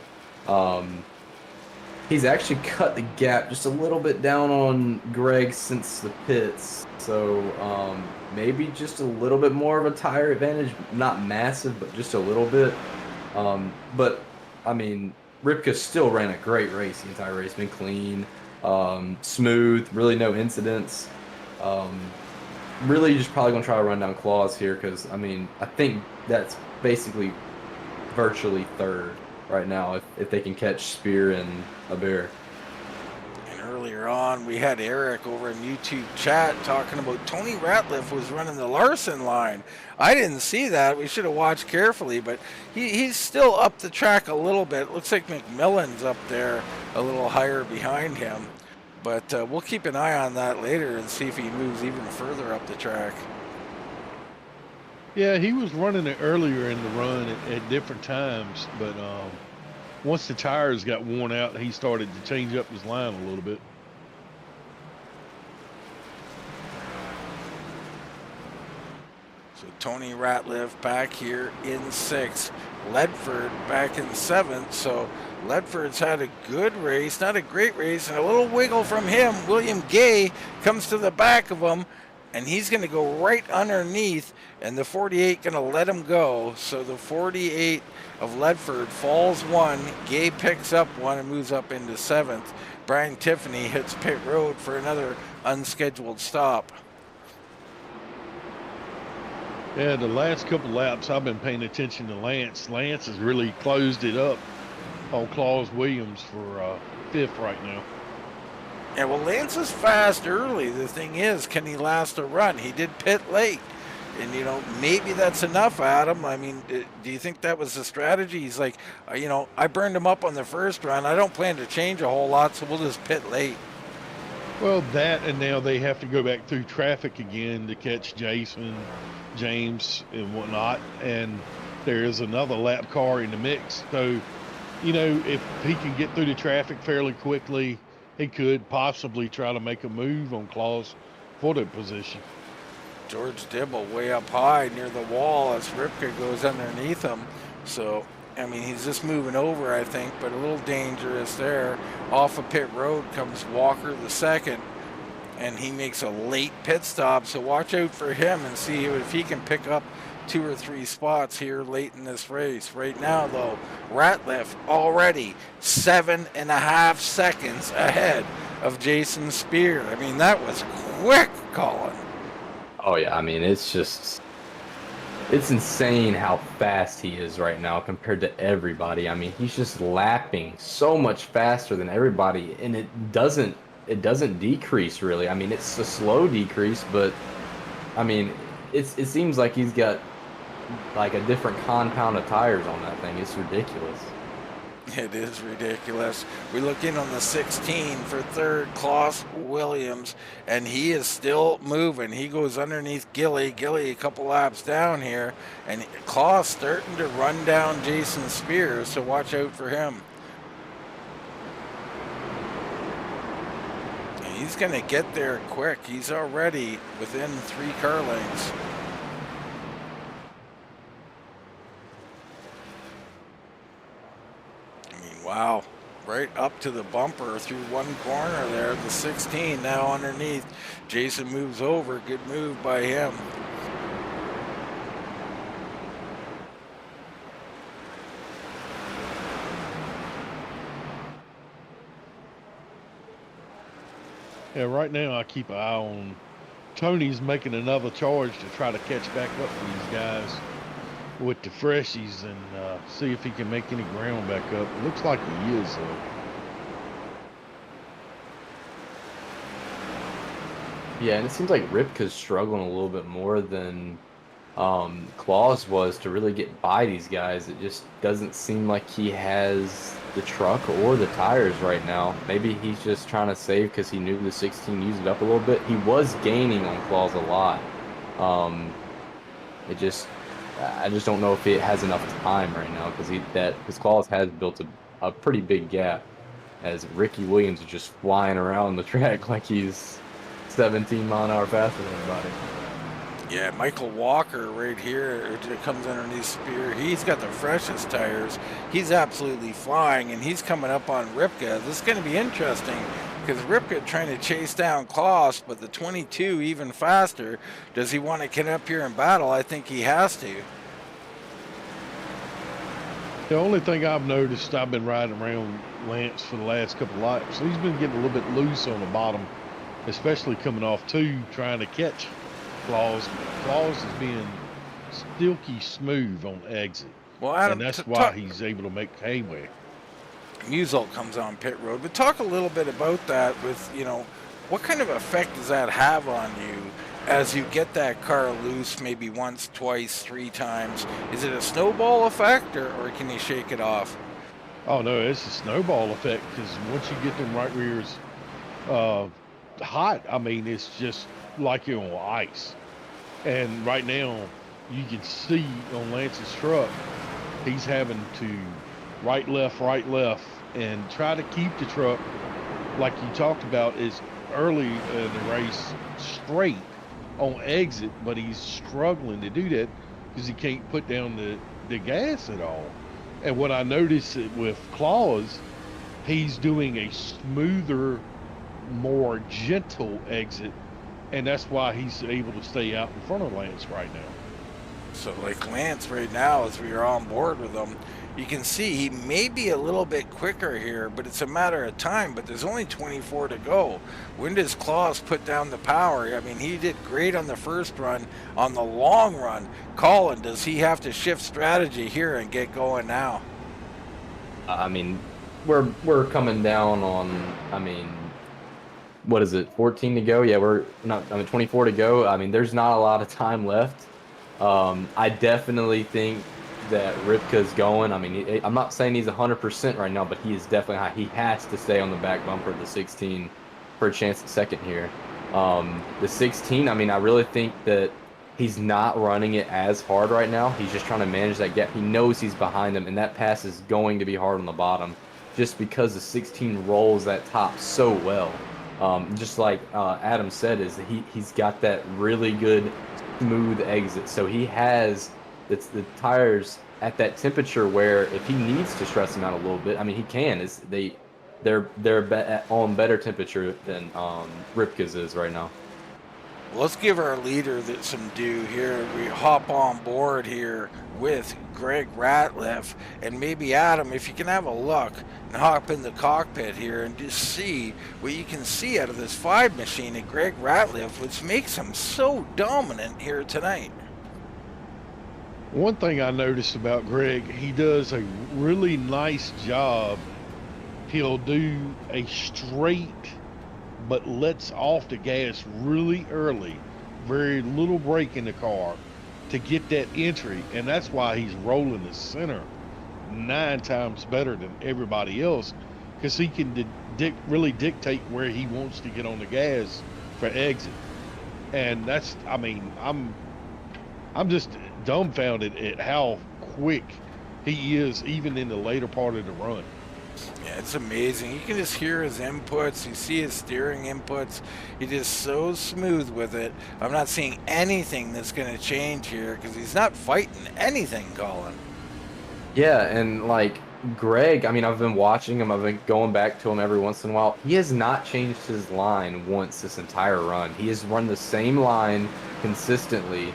He's actually cut the gap just a little bit down on Greg since the pits. So maybe just a little bit more of a tire advantage. Not massive, but just a little bit. But, I mean, Ripka still ran a great race. The entire race been clean, smooth, really no incidents. really just probably going to try to run down Claus here because, I mean, I think that's basically virtually third right now if they can catch Speer and a bear. And earlier on, we had Eric over in YouTube chat talking about Tony Ratliff was running the Larson line. I didn't see that. We should have watched carefully, but he's still up the track a little bit. Looks like McMillan's up there a little higher behind him. But we'll keep an eye on that later and see if he moves even further up the track. Yeah, he was running it earlier in the run at different times, but once the tires got worn out, he started to change up his line a little bit. So Tony Ratliff back here in 6th. Ledford back in 7th. So Ledford's had a good race, not a great race, and a little wiggle from him. William Gay comes to the back of him, and he's going to go right underneath, and the 48 going to let him go. So the 48 of Ledford falls 1. Gay picks up 1 and moves up into 7th. Brian Tiffany hits pit road for another unscheduled stop. Yeah, the last couple laps I've been paying attention to Lance. Lance has really closed it up on Claus Williams for 5th right now. Yeah, well, Lance is fast early. The thing is, can he last a run? He did pit late. And, you know, maybe that's enough, Adam. I mean, do you think that was the strategy? He's like, you know, I burned him up on the first run. I don't plan to change a whole lot, so we'll just pit late. Well, that, and now they have to go back through traffic again to catch Jason, James, and whatnot. And there is another lap car in the mix. So, you know, if he can get through the traffic fairly quickly, he could possibly try to make a move on Claus for the position. George Dibble way up high near the wall as Ripka goes underneath him. So, I mean, he's just moving over, I think, but a little dangerous there. Off of pit road comes Walker the second, and he makes a late pit stop. So watch out for him and see if he can pick up 2 or 3 spots here late in this race. Right now, though, Ratliff already 7.5 seconds ahead of Jason Speer. I mean, that was quick, Colin. Oh, yeah. I mean, it's insane how fast he is right now compared to everybody. I mean, he's just lapping so much faster than everybody, and it doesn't decrease really. I mean, it's a slow decrease, but I mean, it seems like he's got like a different compound of tires on that thing. It's ridiculous. It is ridiculous. We look in on the 16 for third, Claus Williams, and he is still moving. He goes underneath Gilly. Gilly a couple laps down here, and Claus starting to run down Jason Speer, so watch out for him. And he's going to get there quick. He's already within 3 car lengths. Wow, right up to the bumper through one corner there, the 16 now underneath. Jason moves over, good move by him. Yeah, right now I keep an eye on Tony's making another charge to try to catch back up to these guys with the freshies and see if he can make any ground back up. It looks like he is, though. Yeah, and it seems like Ripka's struggling a little bit more than Claus was to really get by these guys. It just doesn't seem like he has the truck or the tires right now. Maybe he's just trying to save because he knew the 16 used it up a little bit. He was gaining on Claus a lot. I just don't know if it has enough time right now because Claus has built a pretty big gap as Ricky Williams is just flying around the track like he's 17 mile an hour faster than everybody. Yeah, Michael Walker right here comes underneath Speer. He's got the freshest tires. He's absolutely flying, and he's coming up on Ripka. This is going to be interesting because Ripka trying to chase down Claus, but the 22 even faster. Does he want to get up here and battle? I think he has to. The only thing I've noticed, I've been riding around Lance for the last couple of laps. He's been getting a little bit loose on the bottom, especially coming off 2, trying to catch Claus. Claus is being silky smooth on exit, Well, Adam, and that's why he's able to make headway. Musial comes on pit road, but talk a little bit about that with, what kind of effect does that have on you as you get that car loose maybe once, twice, 3 times? Is it a snowball effect, or can you shake it off? Oh no, it's a snowball effect, because once you get them right rears hot, I mean, it's just like you're on ice. And right now, you can see on Lance's truck, he's having to right, left, and try to keep the truck, like you talked about, is early in the race straight on exit, but he's struggling to do that because he can't put down the gas at all. And what I noticed with Claus, he's doing a smoother, more gentle exit, and that's why he's able to stay out in front of Lance right now. So like Lance right now, as we are on board with him, you can see he may be a little bit quicker here, but it's a matter of time. But there's only 24 to go. When does Claus put down the power? I mean, he did great on the first run. On the long run, Colin, does he have to shift strategy here and get going now? I mean, we're coming down on, I mean, what is it, 14 to go? Yeah, 24 to go. I mean, there's not a lot of time left. I definitely think that Ripka's going. I mean, I'm not saying he's 100% right now, but he is definitely high. He has to stay on the back bumper of the 16 for a chance at second here. The 16, I mean, I really think that he's not running it as hard right now. He's just trying to manage that gap. He knows he's behind him, and that pass is going to be hard on the bottom just because the 16 rolls that top so well. Just like Adam said, is that he's got that really good smooth exit. So he has the tires at that temperature where if he needs to stress them out a little bit, I mean, he can. They're on better temperature than Ripka's is right now. Well, let's give our leader some due here. We hop on board here with Greg Ratliff, and maybe Adam, if you can have a look and hop in the cockpit here and just see what you can see out of this 5 machine at Greg Ratliff, which makes him so dominant here tonight. One thing I noticed about Greg, he does a really nice job. He'll do a straight, but lets off the gas really early, very little brake in the car to get that entry, and that's why he's rolling the center 9 times better than everybody else, because he can really dictate where he wants to get on the gas for exit. And that's, I mean, I'm just dumbfounded at how quick he is even in the later part of the run. Yeah, it's amazing. You can just hear his inputs. You see his steering inputs. He is so smooth with it. I'm not seeing anything that's going to change here because he's not fighting anything, Colin. Yeah, and like Greg, I mean, I've been watching him. I've been going back to him every once in a while. He has not changed his line once this entire run. He has run the same line consistently,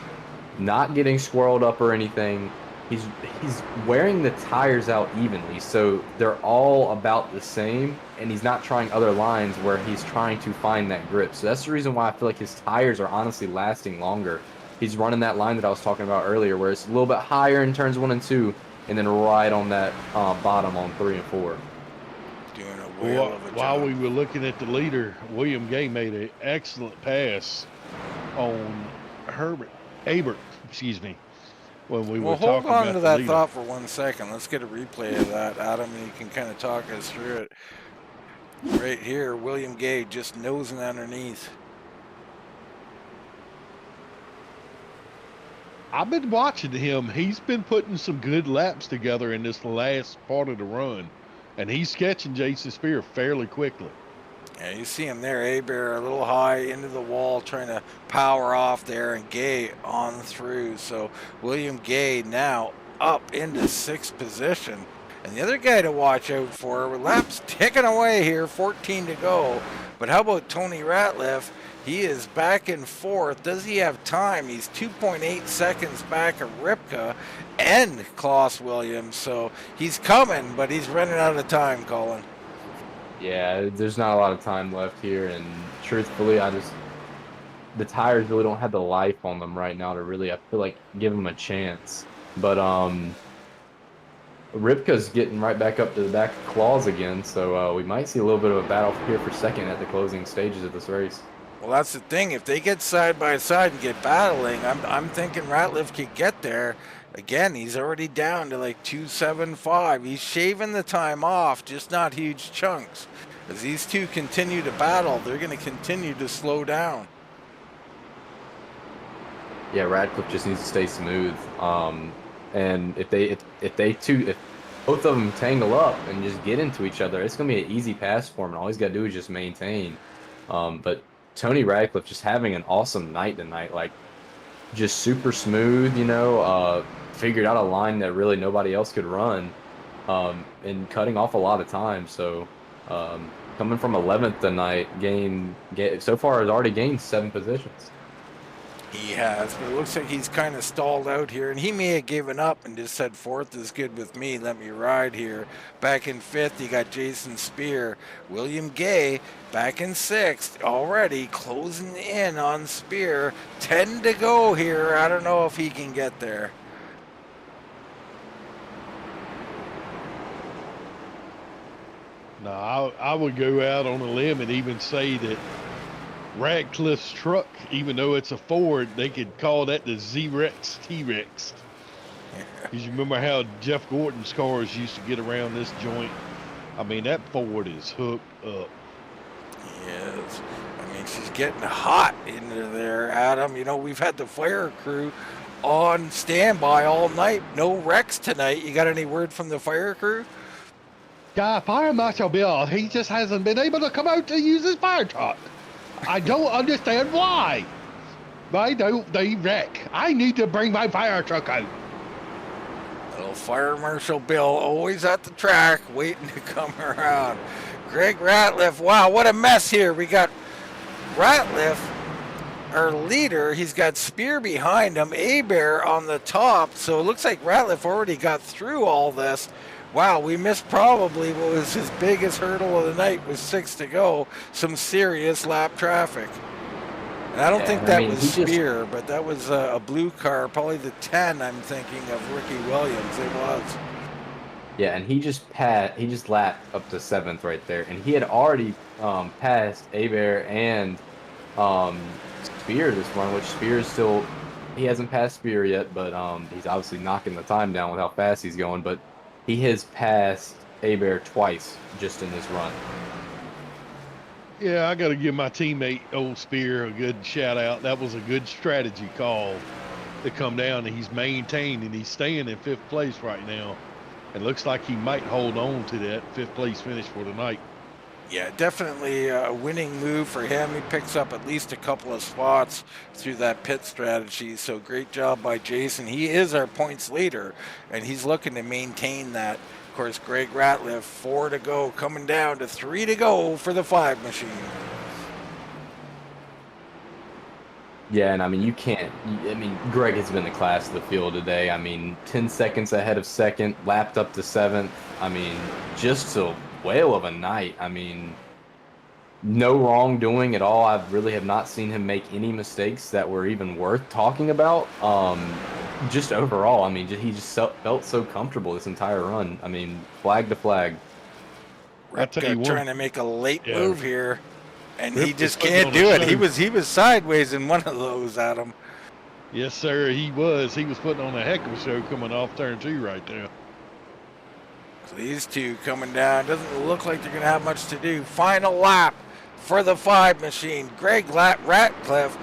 not getting squirreled up or anything. He's wearing the tires out evenly, so they're all about the same, and he's not trying other lines where he's trying to find that grip. So that's the reason why I feel like his tires are honestly lasting longer. He's running that line that I was talking about earlier, where it's a little bit higher in turns 1 and 2, and then right on that bottom on 3 and 4. Doing a whale of a job. While we were looking at the leader, William Gay made an excellent pass on Abert, when we were hold talking on about to that leader. thought for 1 second. Let's get a replay of that, Adam, and you can kind of talk us through it. Right here, William Gay just nosing underneath. I've been watching him. He's been putting some good laps together in this last part of the run, and he's catching Jason Speer fairly quickly. Yeah, you see him there, Aber a little high into the wall, trying to power off there, and Gay on through. So William Gay now up into 6th position. And the other guy to watch out for, with laps ticking away here, 14 to go. But how about Tony Ratliff? He is back in 4th. Does he have time? He's 2.8 seconds back of Ripka and Klaus Williams. So he's coming, but he's running out of time, Colin. Yeah, there's not a lot of time left here, and truthfully, the tires really don't have the life on them right now to really, I feel like, give them a chance. But Ripka's getting right back up to the back of claws again, so we might see a little bit of a battle here for second at the closing stages of this race. Well, that's the thing. If they get side by side and get battling, I'm thinking Ratliff could get there. Again, he's already down to like 2.75. He's shaving the time off, just not huge chunks. As these two continue to battle, they're going to continue to slow down. Yeah, Radcliffe just needs to stay smooth. And if both of them tangle up and just get into each other, it's gonna be an easy pass for him. And all he's got to do is just maintain. But Tony Radcliffe just having an awesome night tonight, like just super smooth. Figured out a line that really nobody else could run, and cutting off a lot of time. So coming from 11th tonight, so far has already gained 7 positions. He has, but it looks like he's kind of stalled out here, and he may have given up and just said 4th is good with me, let me ride here. Back in 5th, you got Jason Speer. William Gay back in 6th, already closing in on Speer. 10 to go here. I don't know if he can get there. No, I would go out on a limb and even say that Radcliffe's truck, even though it's a Ford, they could call that the Z-Rex T-Rex. Because you remember how Jeff Gordon's cars used to get around this joint. I mean, that Ford is hooked up. Yes. I mean, she's getting hot into there, Adam. We've had the fire crew on standby all night. No wrecks tonight. You got any word from the fire crew? Fire Marshal Bill, he just hasn't been able to come out to use his fire truck. I don't understand why. They wreck. I need to bring my fire truck out. Little Fire Marshal Bill always at the track waiting to come around. Greg Ratliff, wow, what a mess here. We got Ratliff, our leader. He's got Speer behind him, Abear on the top. So it looks like Ratliff already got through all this. Wow, we missed probably what was his biggest hurdle of the night with 6 to go. Some serious lap traffic. And I don't think that was Speer, but that was a blue car, probably the 10, I'm thinking, of Ricky Williams. It was. Yeah, and he just lapped up to 7th right there. And he had already passed Abear and Speer this run, which Speer still, he hasn't passed Speer yet, but he's obviously knocking the time down with how fast he's going. But he has passed Abear twice just in this run. Yeah, I got to give my teammate, old Speer, a good shout out. That was a good strategy call to come down, and he's maintained, and he's staying in 5th place right now. It looks like he might hold on to that 5th place finish for tonight. Yeah, definitely a winning move for him. He picks up at least a couple of spots through that pit strategy. So great job by Jason. He is our points leader, and he's looking to maintain that. Of course, Greg Ratliff, 4 to go, coming down to 3 to go for the 5 machine. Yeah, and I mean, Greg has been the class of the field today. I mean, 10 seconds ahead of 2nd, lapped up to 7th. I mean, just a whale of a night. I mean, no wrongdoing at all. I really have not seen him make any mistakes that were even worth talking about. Just overall, I mean, he just felt so comfortable this entire run. I mean, flag to flag. Repka trying to make a late move here, and he just can't do it. He was sideways in one of those, Adam. Yes, sir, he was. He was putting on a heck of a show coming off turn 2 right there. So these two coming down. Doesn't look like they're going to have much to do. Final lap for the 5 machine. Greg Ratliff,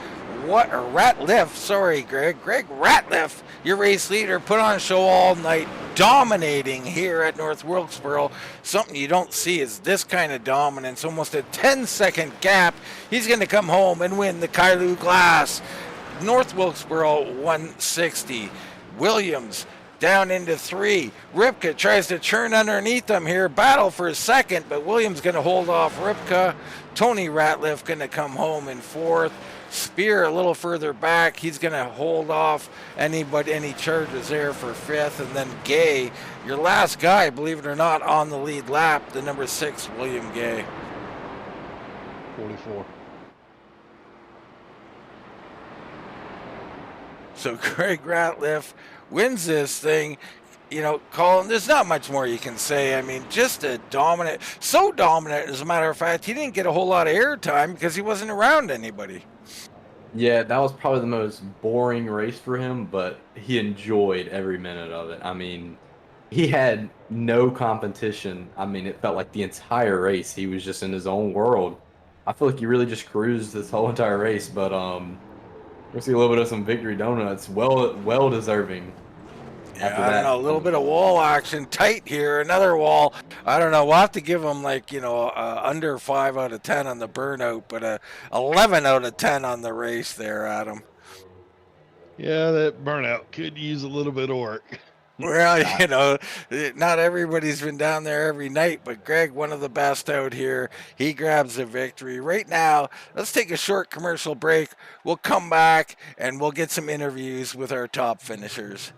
Greg Ratliff, your race leader, put on a show all night, dominating here at North Wilkesboro. Something you don't see is this kind of dominance. Almost a 10-second gap. He's going to come home and win the Kylou Glass. North Wilkesboro 160. Williams down into 3. Ripka tries to churn underneath them here. Battle for a 2nd, but Williams going to hold off Ripka. Tony Ratliff going to come home in 4th. Speer a little further back. He's going to hold off any charges there for 5th. And then Gay, your last guy, believe it or not, on the lead lap, the number 6, William Gay. 44. So Greg Ratliff wins this thing. You know, Colin, there's not much more you can say. I mean, just a dominant, so dominant, as a matter of fact, he didn't get a whole lot of airtime because he wasn't around anybody. Yeah, that was probably the most boring race for him, but he enjoyed every minute of it. I mean, he had no competition. I mean, it felt like the entire race he was just in his own world. I feel like he really just cruised this whole entire race, but we'll see a little bit of some victory donuts. Well deserving. After I don't that, know, a little bit of wall action, tight here, another wall. I don't know. We'll have to give him like, you know, under 5 out of 10 on the burnout, but 11 out of 10 on the race there, Adam. Yeah, that burnout could use a little bit of work. Well, you know, not everybody's been down there every night, but Greg, one of the best out here, he grabs the victory. Right now, let's take a short commercial break. We'll come back and we'll get some interviews with our top finishers.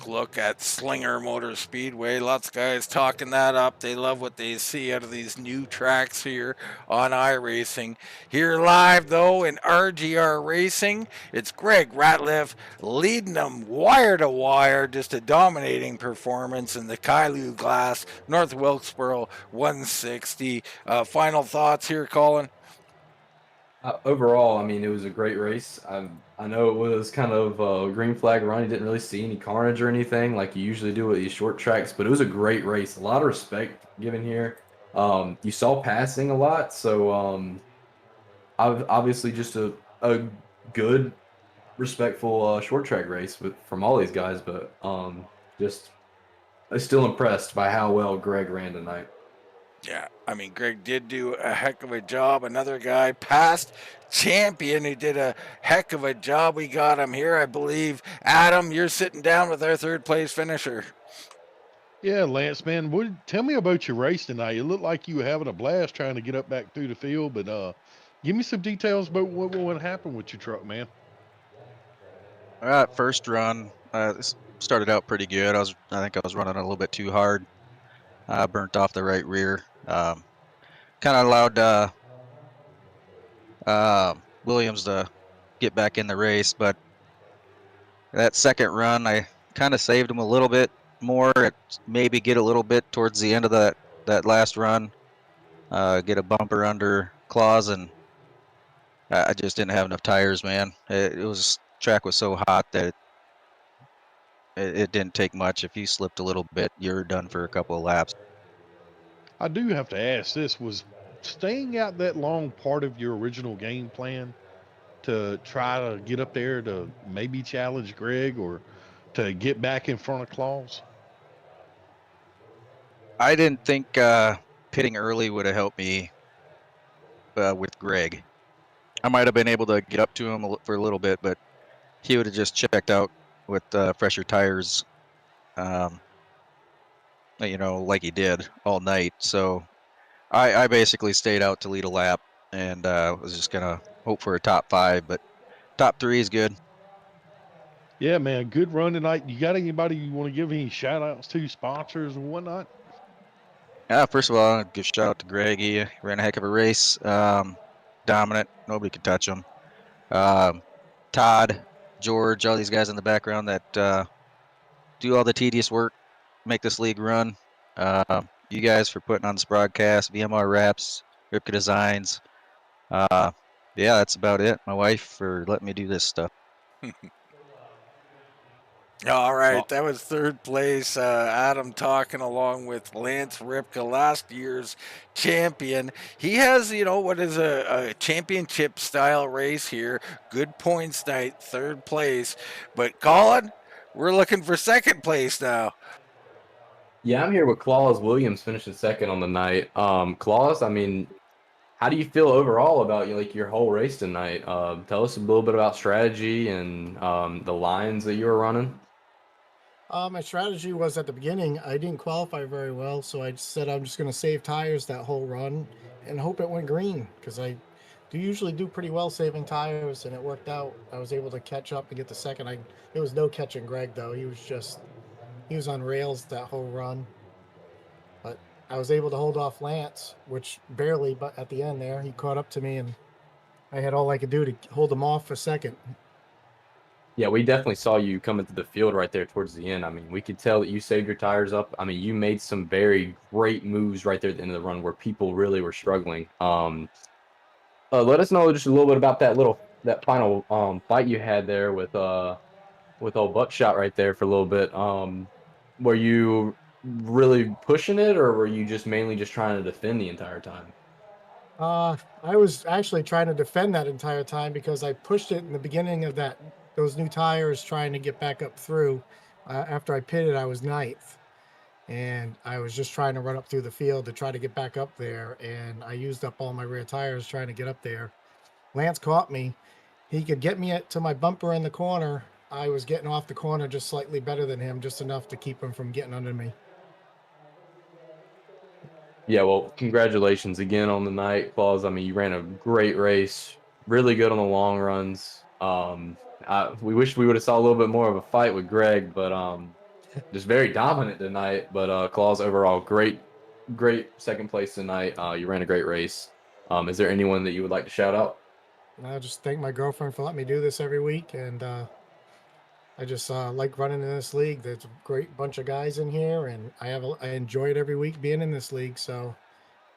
Look at Slinger Motor Speedway. Lots of guys talking that up. They love what they see out of these new tracks here on iRacing. Here live, though, in RGR Racing, it's Greg Ratliff leading them wire to wire. Just a dominating performance in the Kylou Glass, North Wilkesboro 160. Final thoughts here, Colin? overall, I mean, it was a great race. I know it was kind of a green flag run. You didn't really see any carnage or anything like you usually do with these short tracks, but it was a great race. A lot of respect given here. You saw passing a lot, so obviously just a good, respectful short track race from all these guys, but just I'm still impressed by how well Greg ran tonight. Yeah, I mean, Greg did do a heck of a job. Another guy, past champion, who did a heck of a job. We got him here, I believe. Adam, you're sitting down with our third place finisher. Yeah, Lance, man, tell me about your race tonight. It looked like you were having a blast trying to get up back through the field, but give me some details about what happened with your truck, man. All right, first run, this started out pretty good. I think I was running a little bit too hard. Burnt off the right rear. Kind of allowed Williams to get back in the race, but that second run, I kind of saved him a little bit more. Maybe get a little bit towards the end of that last run, get a bumper under Claus, and I just didn't have enough tires, man. Track was so hot that it didn't take much. If you slipped a little bit, you're done for a couple of laps. I do have to ask, this was staying out that long part of your original game plan to try to get up there to maybe challenge Greg or to get back in front of Claus? I didn't think pitting early would have helped me with Greg. I might have been able to get up to him for a little bit, but he would have just checked out with fresher tires, like he did all night. So I basically stayed out to lead a lap and was just going to hope for a top 5, but top 3 is good. Yeah, man, good run tonight. You got anybody you want to give any shout outs to, sponsors and whatnot? First of all, I'll give a shout out to Greg. He ran a heck of a race. Dominant. Nobody could touch him. Todd, George, all these guys in the background that do all the tedious work, make this league run. You guys for putting on this broadcast, VMR Wraps, Ripka Designs. Yeah, that's about it. My wife for letting me do this stuff. All right, Well, that was third place. Adam talking along with Lance Ripka, last year's champion. He has, what is a championship style race here. Good points night, third place. But Colin, we're looking for second place now. Yeah, I'm here with Claus Williams finishing second on the night. Claus, I mean, how do you feel overall about like your whole race tonight? Tell us a little bit about strategy and the lines that you were running. My strategy was at the beginning, I didn't qualify very well, so I just said I'm just going to save tires that whole run and hope it went green because I do usually do pretty well saving tires, and it worked out. I was able to catch up and get the second. There was no catching Greg though. He was on rails that whole run, but I was able to hold off Lance, which barely, but at the end there he caught up to me, and I had all I could do to hold him off for second. Yeah, we definitely saw you come into the field right there towards the end. I mean, we could tell that you saved your tires up. I mean, you made some very great moves right there at the end of the run where people really were struggling. Let us know just a little bit about that final fight you had there with old Buckshot right there for a little bit. Were you really pushing it, or were you just mainly just trying to defend the entire time? I was actually trying to defend that entire time because I pushed it in the beginning of those new tires trying to get back up through. After I pitted, I was ninth, and I was just trying to run up through the field to try to get back up there, and I used up all my rear tires trying to get up there. Lance caught me. He could get me to my bumper in the corner. I was getting off the corner just slightly better than him, just enough to keep him from getting under me. Yeah, well, congratulations again on the night, Claus. I mean, you ran a great race, really good on the long runs. We wish we would have saw a little bit more of a fight with Greg, but just very dominant tonight. But Claus, overall, great second place tonight. You ran a great race. Is there anyone that you would like to shout out? I just thank my girlfriend for letting me do this every week, and I just like running in this league. There's a great bunch of guys in here, and I enjoy it every week being in this league. So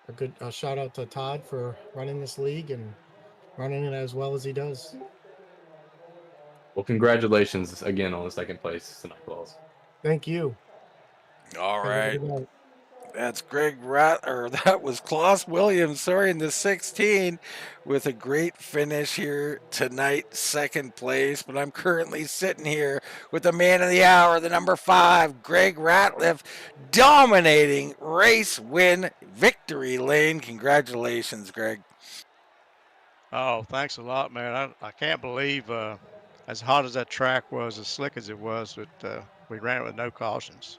a good shout out to Todd for running this league and running it as well as he does. Well, congratulations again on the second place tonight, Claus. Thank you. All Have a right. good night. That's that was Klaus Williams, sorry, in the 16 with a great finish here tonight, second place. But I'm currently sitting here with the man of the hour, the number 5, Greg Ratliff, dominating race win victory lane. Congratulations, Greg. Oh, thanks a lot, man. I can't believe as hot as that track was, as slick as it was, that we ran it with no cautions.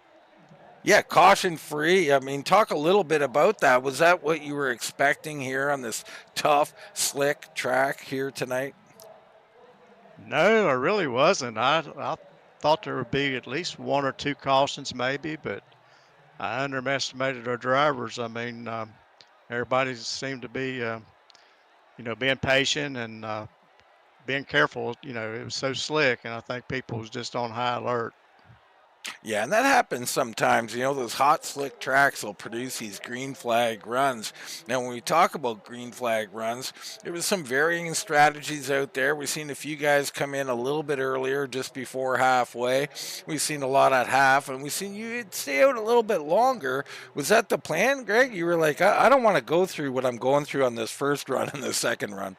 Yeah, caution free. I mean, talk a little bit about that. Was that what you were expecting here on this tough, slick track here tonight? No, I really wasn't. I thought there would be at least 1 or 2 cautions maybe, but I underestimated our drivers. I mean, everybody seemed to be, being patient and being careful. It was so slick, and I think people was just on high alert. Yeah, and that happens sometimes. Those hot, slick tracks will produce these green flag runs. Now, when we talk about green flag runs, there was some varying strategies out there. We've seen a few guys come in a little bit earlier, just before halfway. We've seen a lot at half, and we've seen you stay out a little bit longer. Was that the plan, Greg? You were like, I don't want to go through what I'm going through on this first run and the second run.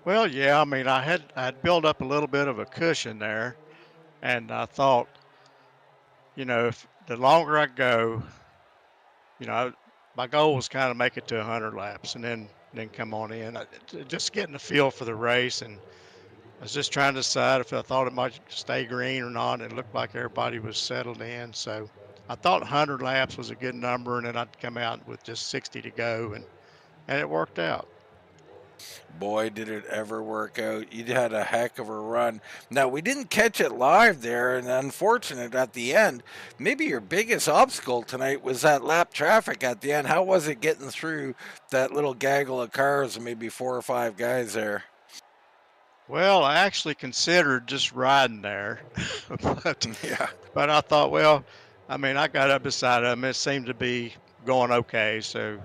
Well, yeah, I mean, I'd built up a little bit of a cushion there, and I thought, if the longer I go, my goal was kind of make it to 100 laps and then come on in. Just getting a feel for the race, and I was just trying to decide if I thought it might stay green or not. It looked like everybody was settled in, so I thought 100 laps was a good number, and then I'd come out with just 60 to go, and it worked out. Boy, did it ever work out. You had a heck of a run. Now, we didn't catch it live there, and unfortunate at the end. Maybe your biggest obstacle tonight was that lap traffic at the end. How was it getting through that little gaggle of cars and maybe 4 or 5 guys there? Well, I actually considered just riding there, but Yeah. but I thought, well, I mean, I got up beside them. It seemed to be going okay, so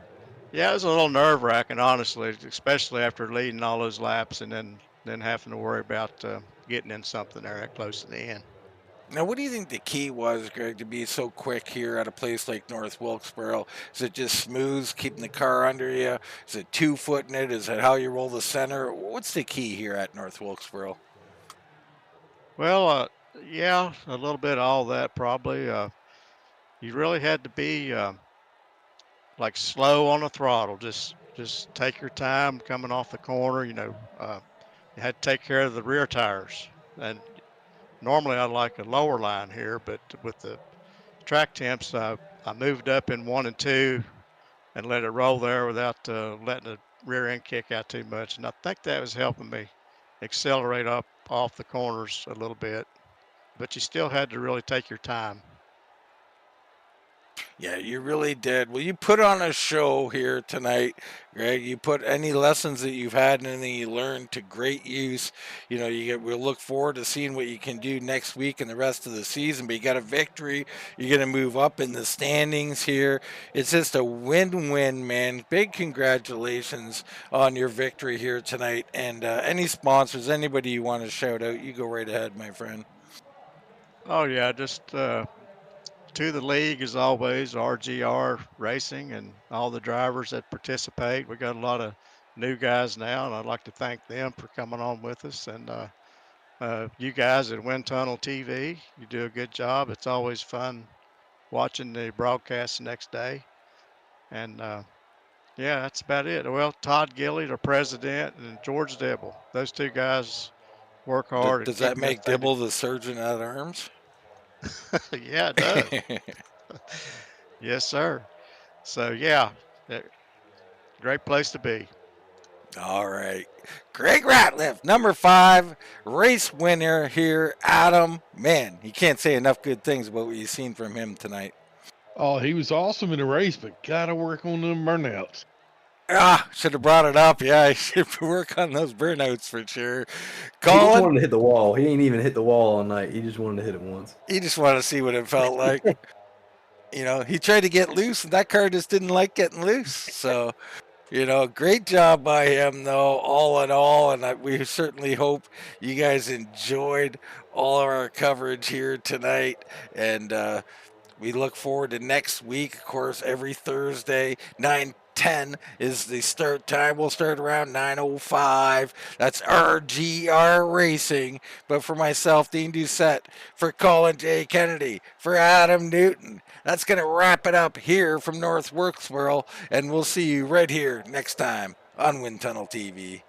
yeah, it was a little nerve-wracking, honestly, especially after leading all those laps and then having to worry about getting in something there that close to the end. Now, what do you think the key was, Greg, to be so quick here at a place like North Wilkesboro? Is it just smooth, keeping the car under you? Is it 2-footing it? Is it how you roll the center? What's the key here at North Wilkesboro? Well, yeah, a little bit of all that probably. You really had to be like slow on the throttle. Just take your time coming off the corner. You had to take care of the rear tires. And normally I like a lower line here, but with the track temps, I moved up in 1 and 2 and let it roll there without letting the rear end kick out too much. And I think that was helping me accelerate up off the corners a little bit. But you still had to really take your time. Yeah, you really did. Well, you put on a show here tonight, Greg. You put any lessons that you've had and anything you learned to great use. We'll look forward to seeing what you can do next week and the rest of the season. But you got a victory. You're going to move up in the standings here. It's just a win-win, man. Big congratulations on your victory here tonight. And any sponsors, anybody you want to shout out, you go right ahead, my friend. Oh, yeah, just to the league, as always, RGR Racing and all the drivers that participate. We got a lot of new guys now, and I'd like to thank them for coming on with us. And you guys at Wind Tunnel TV, you do a good job. It's always fun watching the broadcast the next day. And yeah, that's about it. Well, Todd Gilly, the president, and George Dibble, those two guys work hard at Does that keeping make thing. Dibble the surgeon at arms? Yeah, it does. Yes, sir. So yeah, great place to be. All right. Greg Ratliff, number 5, race winner here. Adam, man, you can't say enough good things about what you've seen from him tonight. Oh, he was awesome in the race, but gotta work on them burnouts. Should have brought it up. Yeah, he should work on those burnouts for sure. He just Colin, wanted to hit the wall. He ain't even hit the wall all night. He just wanted to hit it once. he just wanted to see what it felt like. He tried to get loose, and that car just didn't like getting loose. So, great job by him, though, all in all. And we certainly hope you guys enjoyed all of our coverage here tonight. And we look forward to next week. Of course, every Thursday, 9:10 is the start time. We'll start around 9:05. That's RGR Racing. But for myself, Dean Doucette, for Colin J. Kennedy, for Adam Newton, that's going to wrap it up here from North Wilkesboro. And we'll see you right here next time on Wind Tunnel TV.